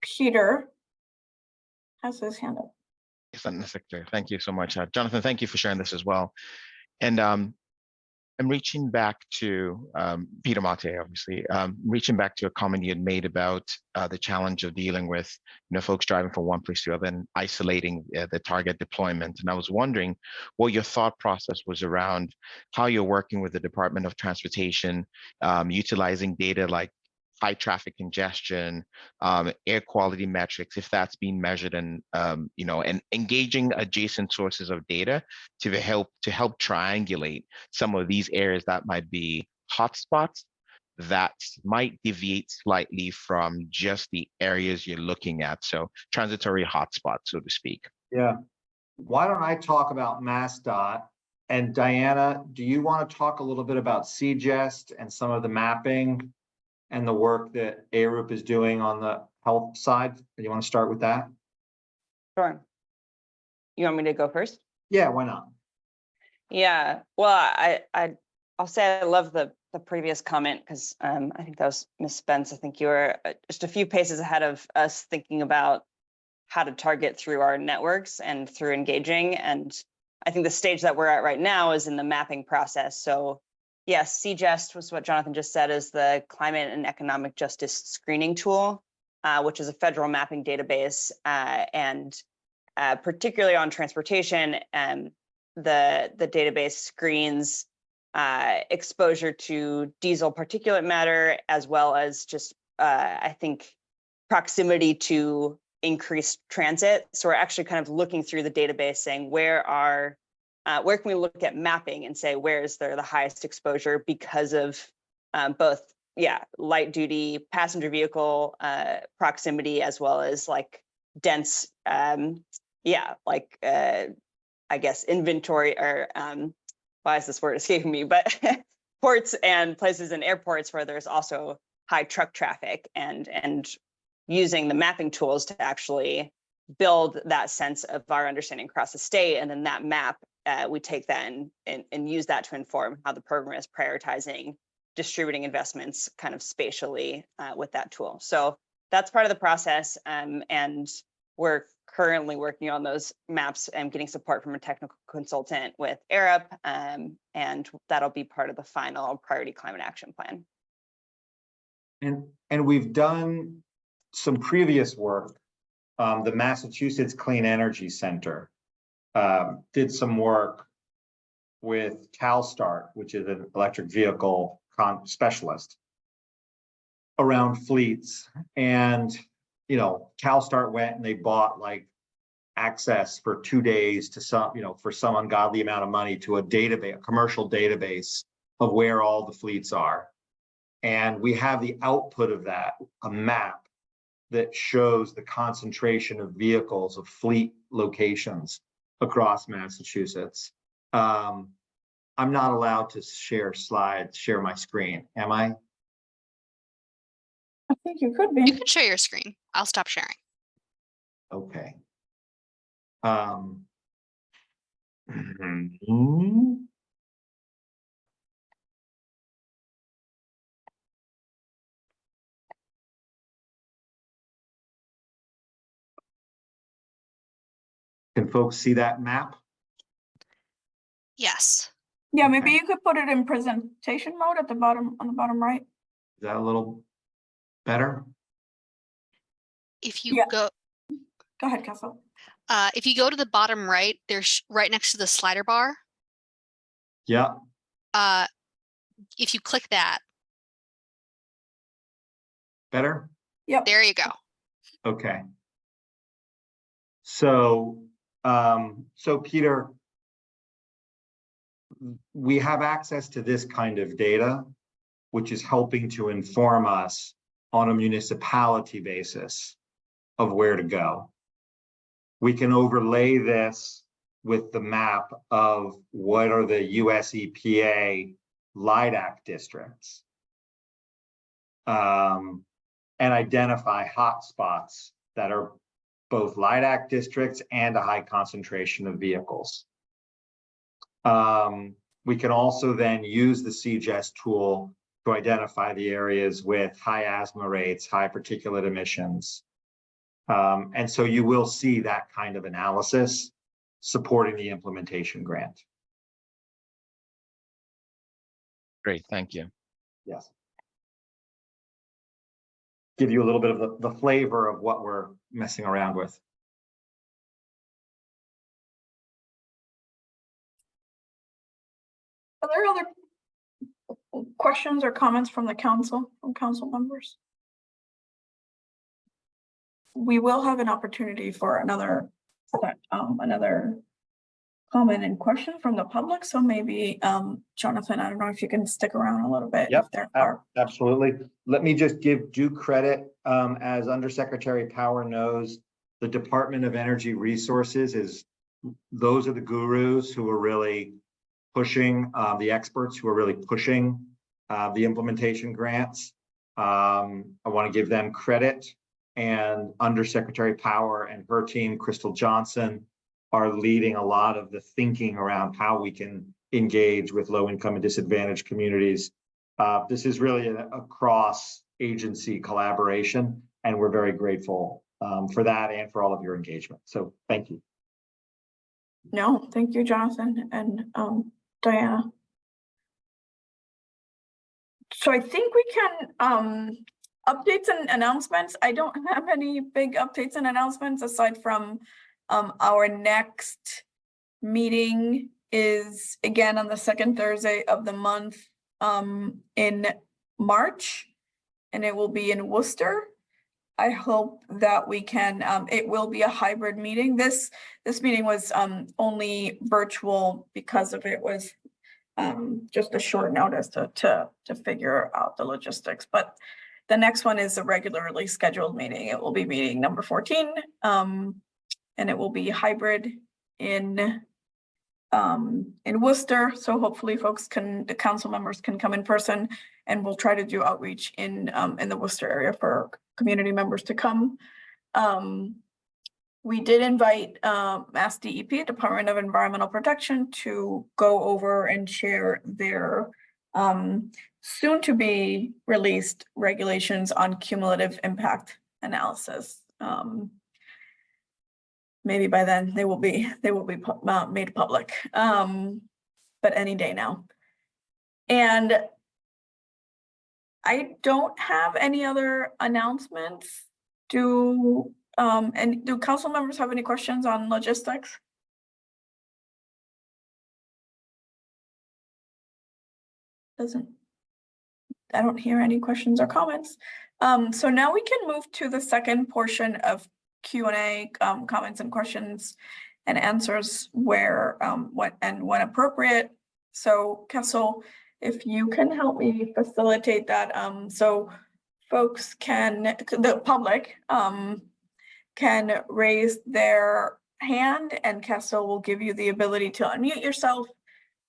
Peter has his hand up. Yes, Undersecretary, thank you so much. Jonathan, thank you for sharing this as well. And I'm reaching back to Peter Mate, obviously, reaching back to a comment you had made about the challenge of dealing with, folks driving from one place to another and isolating the target deployment. And I was wondering what your thought process was around how you're working with the Department of Transportation, utilizing data like high traffic congestion, air quality metrics, if that's being measured, and and engaging adjacent sources of data to help triangulate some of these areas that might be hotspots that might deviate slightly from just the areas you're looking at. So transitory hotspots, so to speak. Yeah. Why don't I talk about MassDOT? And Diana, do you want to talk a little bit about CGEST and some of the mapping and the work that ARUP is doing on the health side? Do you want to start with that? Sure. You want me to go first? Yeah, why not? Yeah, well, I'll say I love the previous comment, because I think that was Ms. Spence. I think you were just a few paces ahead of us thinking about how to target through our networks and through engaging. And I think the stage that we're at right now is in the mapping process. So yes, CGEST was what Jonathan just said, is the Climate and Economic Justice Screening Tool, which is a federal mapping database, and particularly on transportation. The database screens exposure to diesel particulate matter, as well as just, I think, proximity to increased transit. So we're actually kind of looking through the database saying, where can we look at mapping and say, where is there the highest exposure because of both, light duty passenger vehicle proximity, as well as like dense, I guess inventory, or why is this word escaping me, but ports and places in airports where there's also high truck traffic, and using the mapping tools to actually build that sense of our understanding across the state. And then that map, we take that and use that to inform how the program is prioritizing distributing investments kind of spatially with that tool. So that's part of the process. And we're currently working on those maps and getting support from a technical consultant with ARUP, and that'll be part of the final priority climate action plan. And we've done some previous work. The Massachusetts Clean Energy Center did some work with CalStart, which is an electric vehicle specialist, around fleets. And CalStart went and they bought like access for 2 days to some, for some ungodly amount of money to a database, a commercial database of where all the fleets are. And we have the output of that, a map that shows the concentration of vehicles, of fleet locations across Massachusetts. I'm not allowed to share slides, share my screen, am I? I think you could You be. can share your screen. I'll stop sharing. Okay. Can folks see that map? Yes. Yeah, maybe Okay. you could put it in presentation mode at the bottom, on the bottom right. Is that a little better? If you Yeah. go, Go ahead, Castle. if you go to the bottom right, there's right next to the slider bar. Yeah, If you click that, better? Yep. there you go. Okay. So, Peter, we have access to this kind of data, which is helping to inform us on a municipality basis of where to go. We can overlay this with the map of what are the US EPA LIDAC districts, and identify hotspots that are both LIDAC districts and a high concentration of vehicles. We can also then use the CGES tool to identify the areas with high asthma rates, high particulate emissions. And so you will see that kind of analysis supporting the implementation grant. Great, thank you. Yes. Give you a little bit of the flavor of what we're messing around with. Are there other questions or comments from the council, from council members? We will have an opportunity for another comment and question from the public. So maybe, Jonathan, I don't know if you can stick around a little bit. Yep, If there are. Absolutely. Let me just give due credit, as Undersecretary Power knows, the Department of Energy Resources those are the gurus who are really pushing, the experts who are really pushing the implementation grants. I want to give them credit, and Undersecretary Power and her team, Crystal Johnson, are leading a lot of the thinking around how we can engage with low-income and disadvantaged communities. This is really a cross-agency collaboration, and we're very grateful for that and for all of your engagement. So thank you. No, thank you, Jonathan and Diana. So I think we can updates and announcements. I don't have any big updates and announcements aside from our next meeting is again on the second Thursday of the month in March, and it will be in Worcester. I hope that we can, it will be a hybrid meeting. This meeting was only virtual because of it was just a short notice to figure out the logistics. But the next one is a regularly scheduled meeting. It will be meeting number 14, and it will be hybrid in Worcester. So hopefully the council members can come in person, and we'll try to do outreach in the Worcester area for community members to come. We did invite Mass DEP, Department of Environmental Protection, to go over and share their soon to be released regulations on cumulative impact analysis. Maybe by then they will be made public, but any day now. And I don't have any other announcements. Do council members have any questions on logistics? I don't hear any questions or comments. So now we can move to the second portion of Q&A, comments and questions and answers where when appropriate. So Kessel, if you can help me facilitate that, so folks the public can raise their hand, and Kessel will give you the ability to unmute yourself.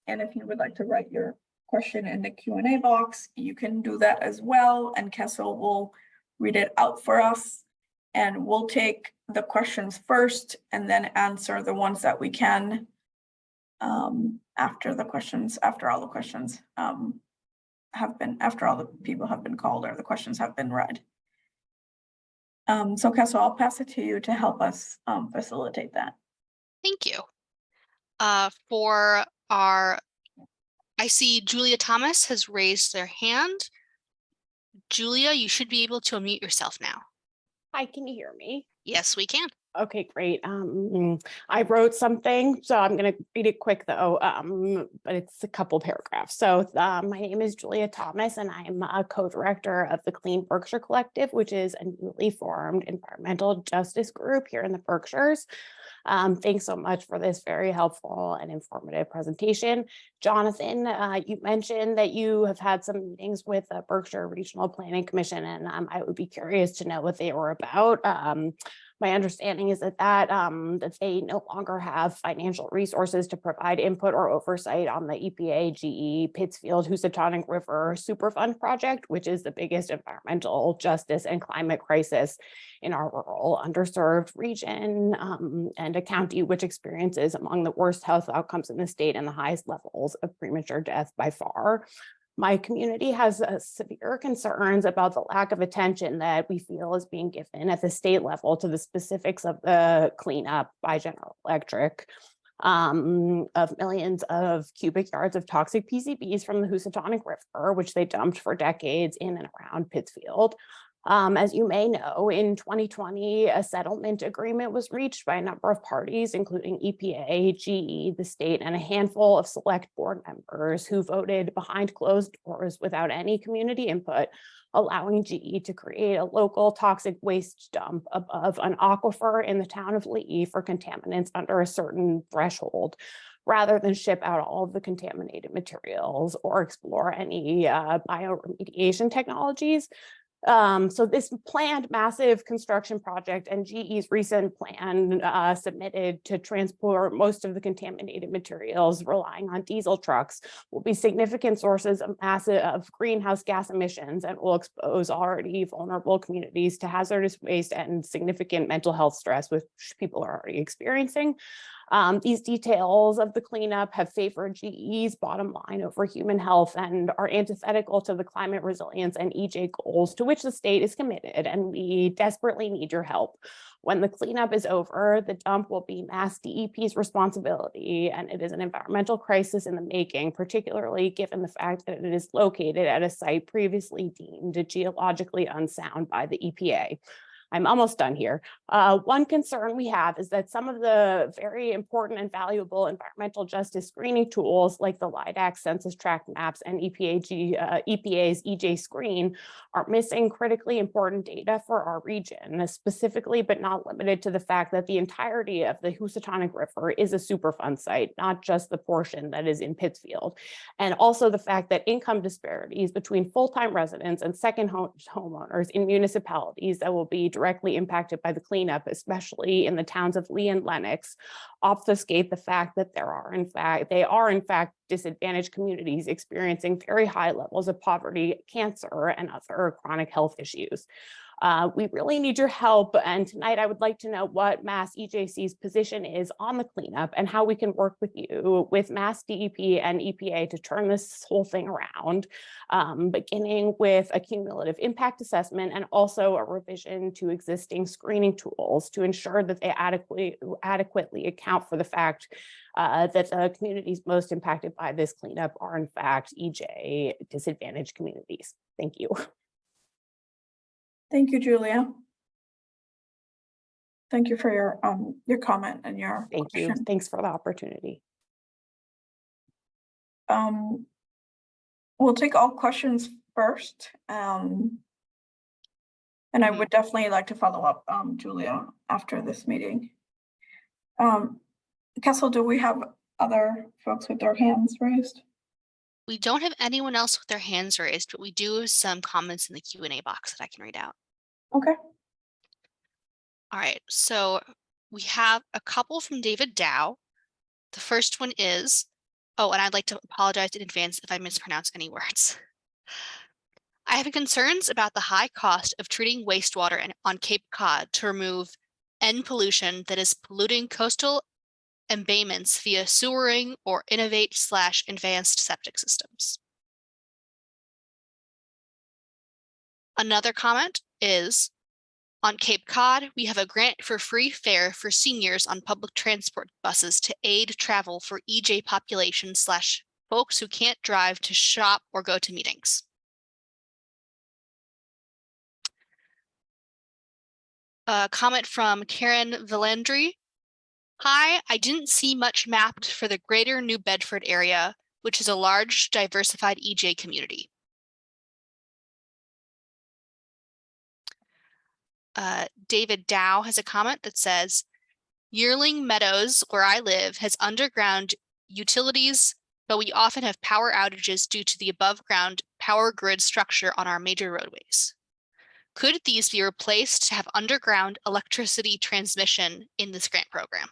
And if you would like to write your question in the Q&A box, you can do that as well, and Kessel will read it out for us. And we'll take the questions first and then answer the ones that we can after all the questions after all the people have been called or the questions have been read. So Kessel, I'll pass it to you to help us facilitate that. Thank you. I see Julia Thomas has raised their hand. Julia, you should be able to unmute yourself now. Hi, can you hear me? Yes, we can. Okay, great. I wrote something, so I'm going to read it quick though, but it's a couple paragraphs. So my name is Julia Thomas, and I'm a co-director of the Clean Berkshire Collective, which is a newly formed environmental justice group here in the Berkshires. Thanks so much for this very helpful and informative presentation. Jonathan, you mentioned that you have had some meetings with the Berkshire Regional Planning Commission, and I would be curious to know what they were about. My understanding is that they no longer have financial resources to provide input or oversight on the EPA, GE, Pittsfield, Housatonic River Superfund project, which is the biggest environmental justice and climate crisis in our rural underserved region, and a county which experiences among the worst health outcomes in the state and the highest levels of premature death by far. My community has severe concerns about the lack of attention that we feel is being given at the state level to the specifics of the cleanup by General Electric of millions of cubic yards of toxic PCBs from the Housatonic River, which they dumped for decades in and around Pittsfield. As you may know, in 2020, a settlement agreement was reached by a number of parties, including EPA, GE, the state, and a handful of select board members who voted behind closed doors without any community input, allowing GE to create a local toxic waste dump above an aquifer in the town of Lee for contaminants under a certain threshold, rather than ship out all of the contaminated materials or explore any bioremediation technologies. So this planned massive construction project and GE's recent plan submitted to transport most of the contaminated materials relying on diesel trucks will be significant sources of massive greenhouse gas emissions and will expose already vulnerable communities to hazardous waste and significant mental health stress, which people are already experiencing. These details of the cleanup have favored GE's bottom line over human health and are antithetical to the climate resilience and EJ goals to which the state is committed, and we desperately need your help. When the cleanup is over, the dump will be Mass DEP's responsibility, and it is an environmental crisis in the making, particularly given the fact that it is located at a site previously deemed geologically unsound by the EPA. I'm almost done here. One concern we have is that some of the very important and valuable environmental justice screening tools like the LIDAC census tract maps and EPA's EJ screen are missing critically important data for our region, specifically but not limited to the fact that the entirety of the Housatonic River is a Superfund site, not just the portion that is in Pittsfield. And also the fact that income disparities between full-time residents and second homeowners in municipalities that will be directly impacted by the cleanup, especially in the towns of Lee and Lenox, obfuscate the fact that they are in fact disadvantaged communities experiencing very high levels of poverty, cancer, and other chronic health issues. We really need your help, and tonight I would like to know what Mass EJC's position is on the cleanup and how we can work with you, with Mass DEP and EPA to turn this whole thing around, beginning with a cumulative impact assessment and also a revision to existing screening tools to ensure that they adequately account for the fact that the communities most impacted by this cleanup are in fact EJ disadvantaged communities. Thank you. Thank you, Julia. Thank you for your comment and your Thank you. question. Thanks for the opportunity. We'll take all questions first. And I would definitely like to follow up, Julia, after this meeting. Kessel, do we have other folks with their hands raised? We don't have anyone else with their hands raised, but we do have some comments in the Q&A box that I can read out. Okay. All right, so we have a couple from David Dow. The first one is, oh, and I'd like to apologize in advance if I mispronounce any words. I have concerns about the high cost of treating wastewater on Cape Cod to remove end pollution that is polluting coastal embayments via sewering or innovate/advanced septic systems. Another comment is, on Cape Cod, we have a grant for free fare for seniors on public transport buses to aid travel for EJ population / folks who can't drive to shop or go to meetings. A comment from Karen Valandry. Hi, I didn't see much mapped for the greater New Bedford area, which is a large, diversified EJ community. David Dow has a comment that says, Yearling Meadows, where I live, has underground utilities, but we often have power outages due to the above ground power grid structure on our major roadways. Could these be replaced to have underground electricity transmission in this grant program?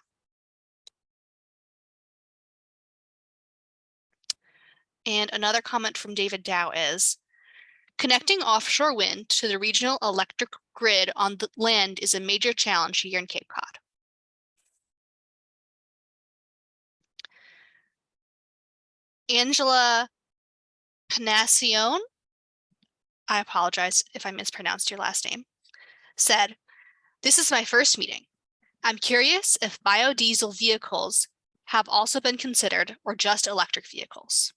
And another comment from David Dow is, connecting offshore wind to the regional electric grid on the land is a major challenge here in Cape Cod. Angela Panacione, I apologize if I mispronounced your last name, said, this is my first meeting. I'm curious if biodiesel vehicles have also been considered or just electric vehicles.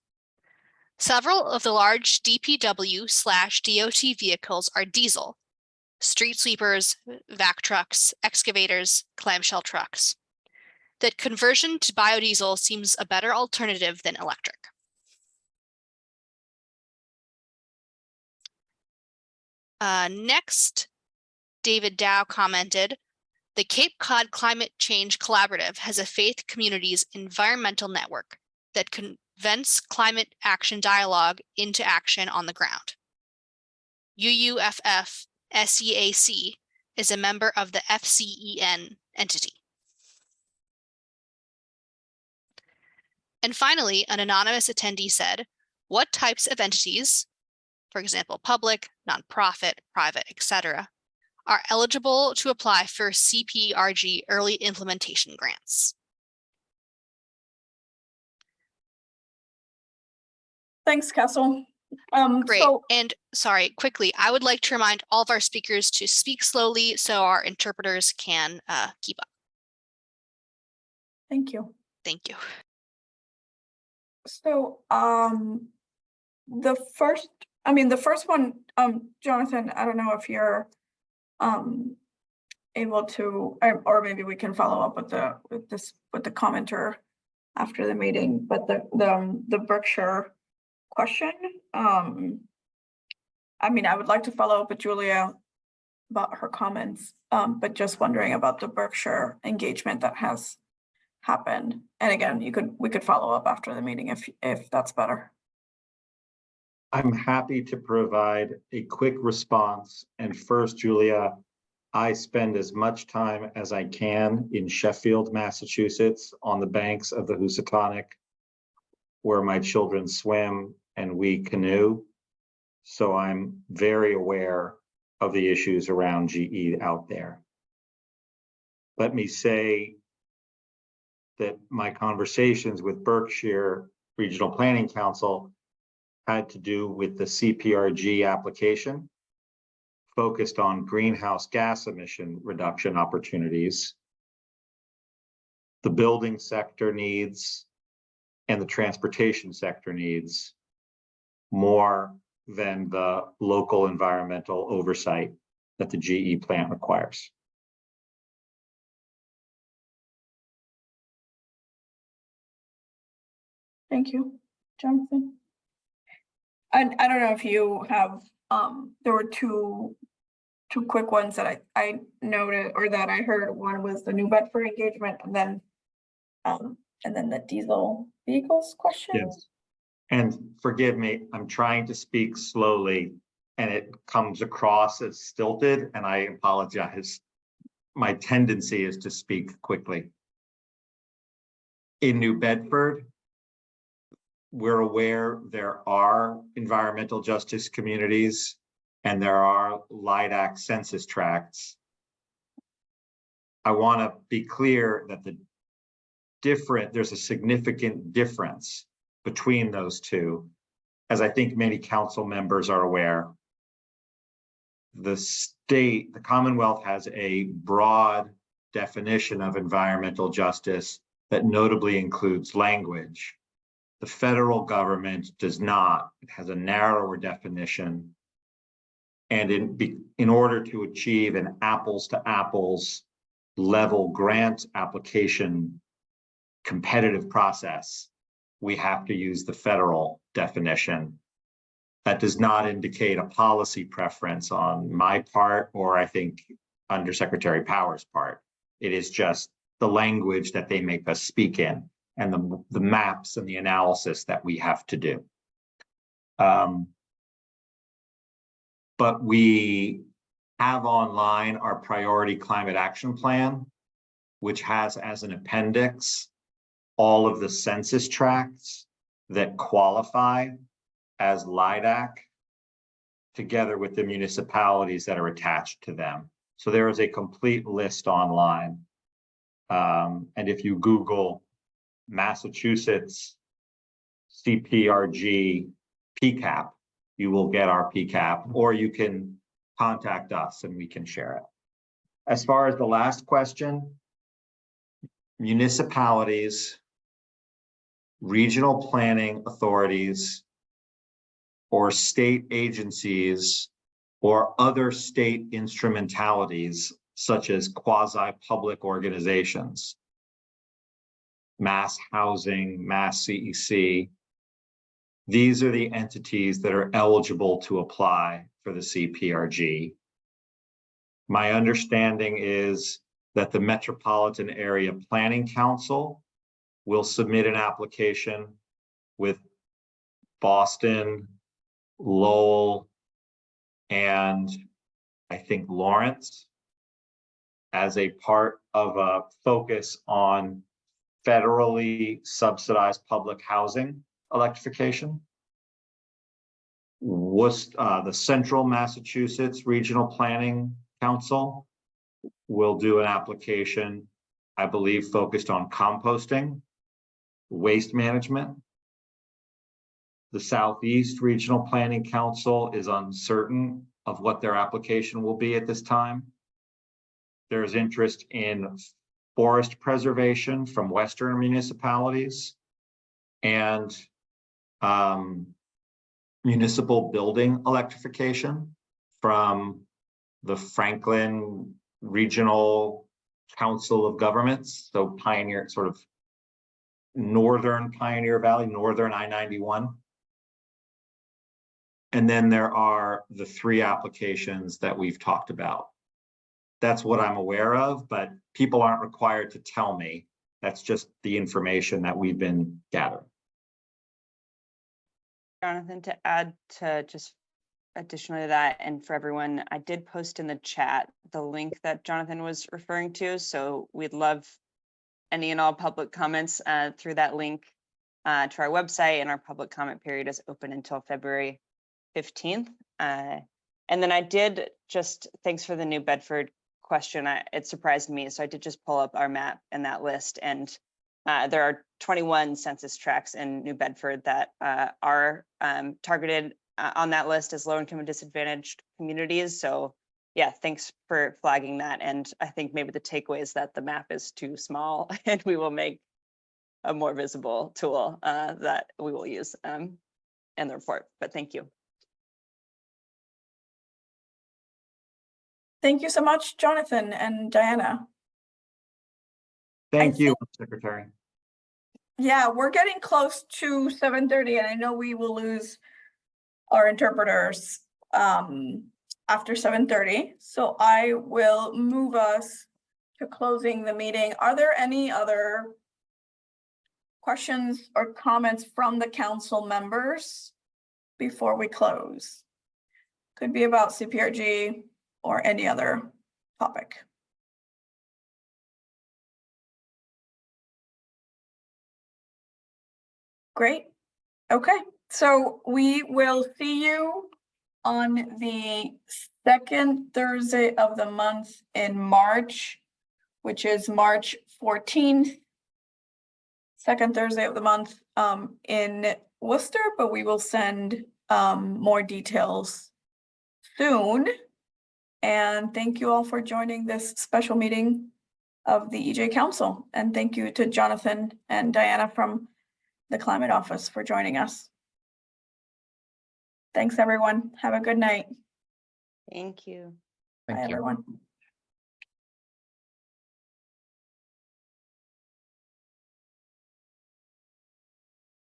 Several of the large DPW/DOT vehicles are diesel, street sweepers, vac trucks, excavators, clamshell trucks. That conversion to biodiesel seems a better alternative than electric. Next, David Dow commented, the Cape Cod Climate Change Collaborative has a faith communities environmental network that convents climate action dialogue into action on the ground. UUFF SEAC is a member of the FCEN entity. And finally, an anonymous attendee said, what types of entities, for example, public, nonprofit, private, etc., are eligible to apply for CPRG early implementation grants? Thanks, Kessel. Great. So, And sorry, quickly, I would like to remind all of our speakers to speak slowly so our interpreters can keep up. thank you. Thank you. So, the first one, Jonathan, I don't know if you're able to, or maybe we can follow up with the commenter after the meeting, but the Berkshire question, I mean, I would like to follow up with Julia about her comments, but just wondering about the Berkshire engagement that has happened. And again, we could follow up after the meeting if that's better. I'm happy to provide a quick response. And first, Julia, I spend as much time as I can in Sheffield, Massachusetts, on the banks of the Housatonic, where my children swim and we canoe. So I'm very aware of the issues around GE out there. Let me say that my conversations with Berkshire Regional Planning Council had to do with the CPRG application, focused on greenhouse gas emission reduction opportunities, the building sector needs, and the transportation sector needs, more than the local environmental oversight that the GE plant requires. Thank you, Jonathan. I don't know if you have, there were two quick ones that I noted or that I heard. One was the New Bedford engagement, and then the diesel vehicles question. Yes. And forgive me, I'm trying to speak slowly and it comes across as stilted, and I apologize. My tendency is to speak quickly. In New Bedford, we're aware there are environmental justice communities and there are LIDAC census tracts, I want to be clear that there's a significant difference between those two. As I think many council members are aware, the Commonwealth has a broad definition of environmental justice that notably includes language. The federal government does not. It has a narrower definition. And in order to achieve an apples to apples level grant application competitive process, we have to use the federal definition. That does not indicate a policy preference on my part, or I think Undersecretary Powers' part. It is just the language that they make us speak in and the maps and the analysis that we have to do. But we have online our priority climate action plan, which has as an appendix all of the census tracts that qualify as LIDAC, together with the municipalities that are attached to them. So there is a complete list online. And if you Google Massachusetts CPRG PCAP, you will get our PCAP, or you can contact us and we can share it. As far as the last question, municipalities, regional planning authorities, or state agencies, or other state instrumentalities, such as quasi-public organizations, Mass Housing, Mass CEC, these are the entities that are eligible to apply for the CPRG. My understanding is that the Metropolitan Area Planning Council will submit an application with Boston, Lowell, and I think Lawrence as a part of a focus on federally subsidized public housing electrification. The Central Massachusetts Regional Planning Council will do an application, I believe, focused on composting, waste management. The Southeast Regional Planning Council is uncertain of what their application will be at this time. There's interest in forest preservation from Western municipalities and municipal building electrification from the Franklin Regional Council of Governments, so Pioneer, sort of northern Pioneer Valley, northern I-91. And then there are the 3 applications that we've talked about. That's what I'm aware of, but people aren't required to tell me. That's just the information that we've been gathering. Jonathan, to add to just additionally to that, and for everyone, I did post in the chat the link that Jonathan was referring to. So we'd love any and all public comments through that link to our website, and our public comment period is open until February 15th. And then I did just, thanks for the New Bedford question. It surprised me. So I did just pull up our map and that list, and there are 21 census tracts in New Bedford that are targeted on that list as low income and disadvantaged communities. So yeah, thanks for flagging that. And I think maybe the takeaway is that the map is too small, and we will make a more visible tool that we will use in the report. But thank you. Thank you so much, Jonathan and Diana. Thank you, Secretary. Yeah, we're getting close to 7:30, and I know we will lose our interpreters after 7:30. So I will move us to closing the meeting. Are there any other questions or comments from the council members before we close? Could be about CPRG or any other topic. Great. Okay, so we will see you on the second Thursday of the month in March, which is March 14th. Second Thursday of the month in Worcester, but we will send more details soon. And thank you all for joining this special meeting of the EJ Council. And thank you to Jonathan and Diana from the Climate Office for joining us. Thanks, everyone. Have a good night. Thank you. Bye, Thank you. everyone.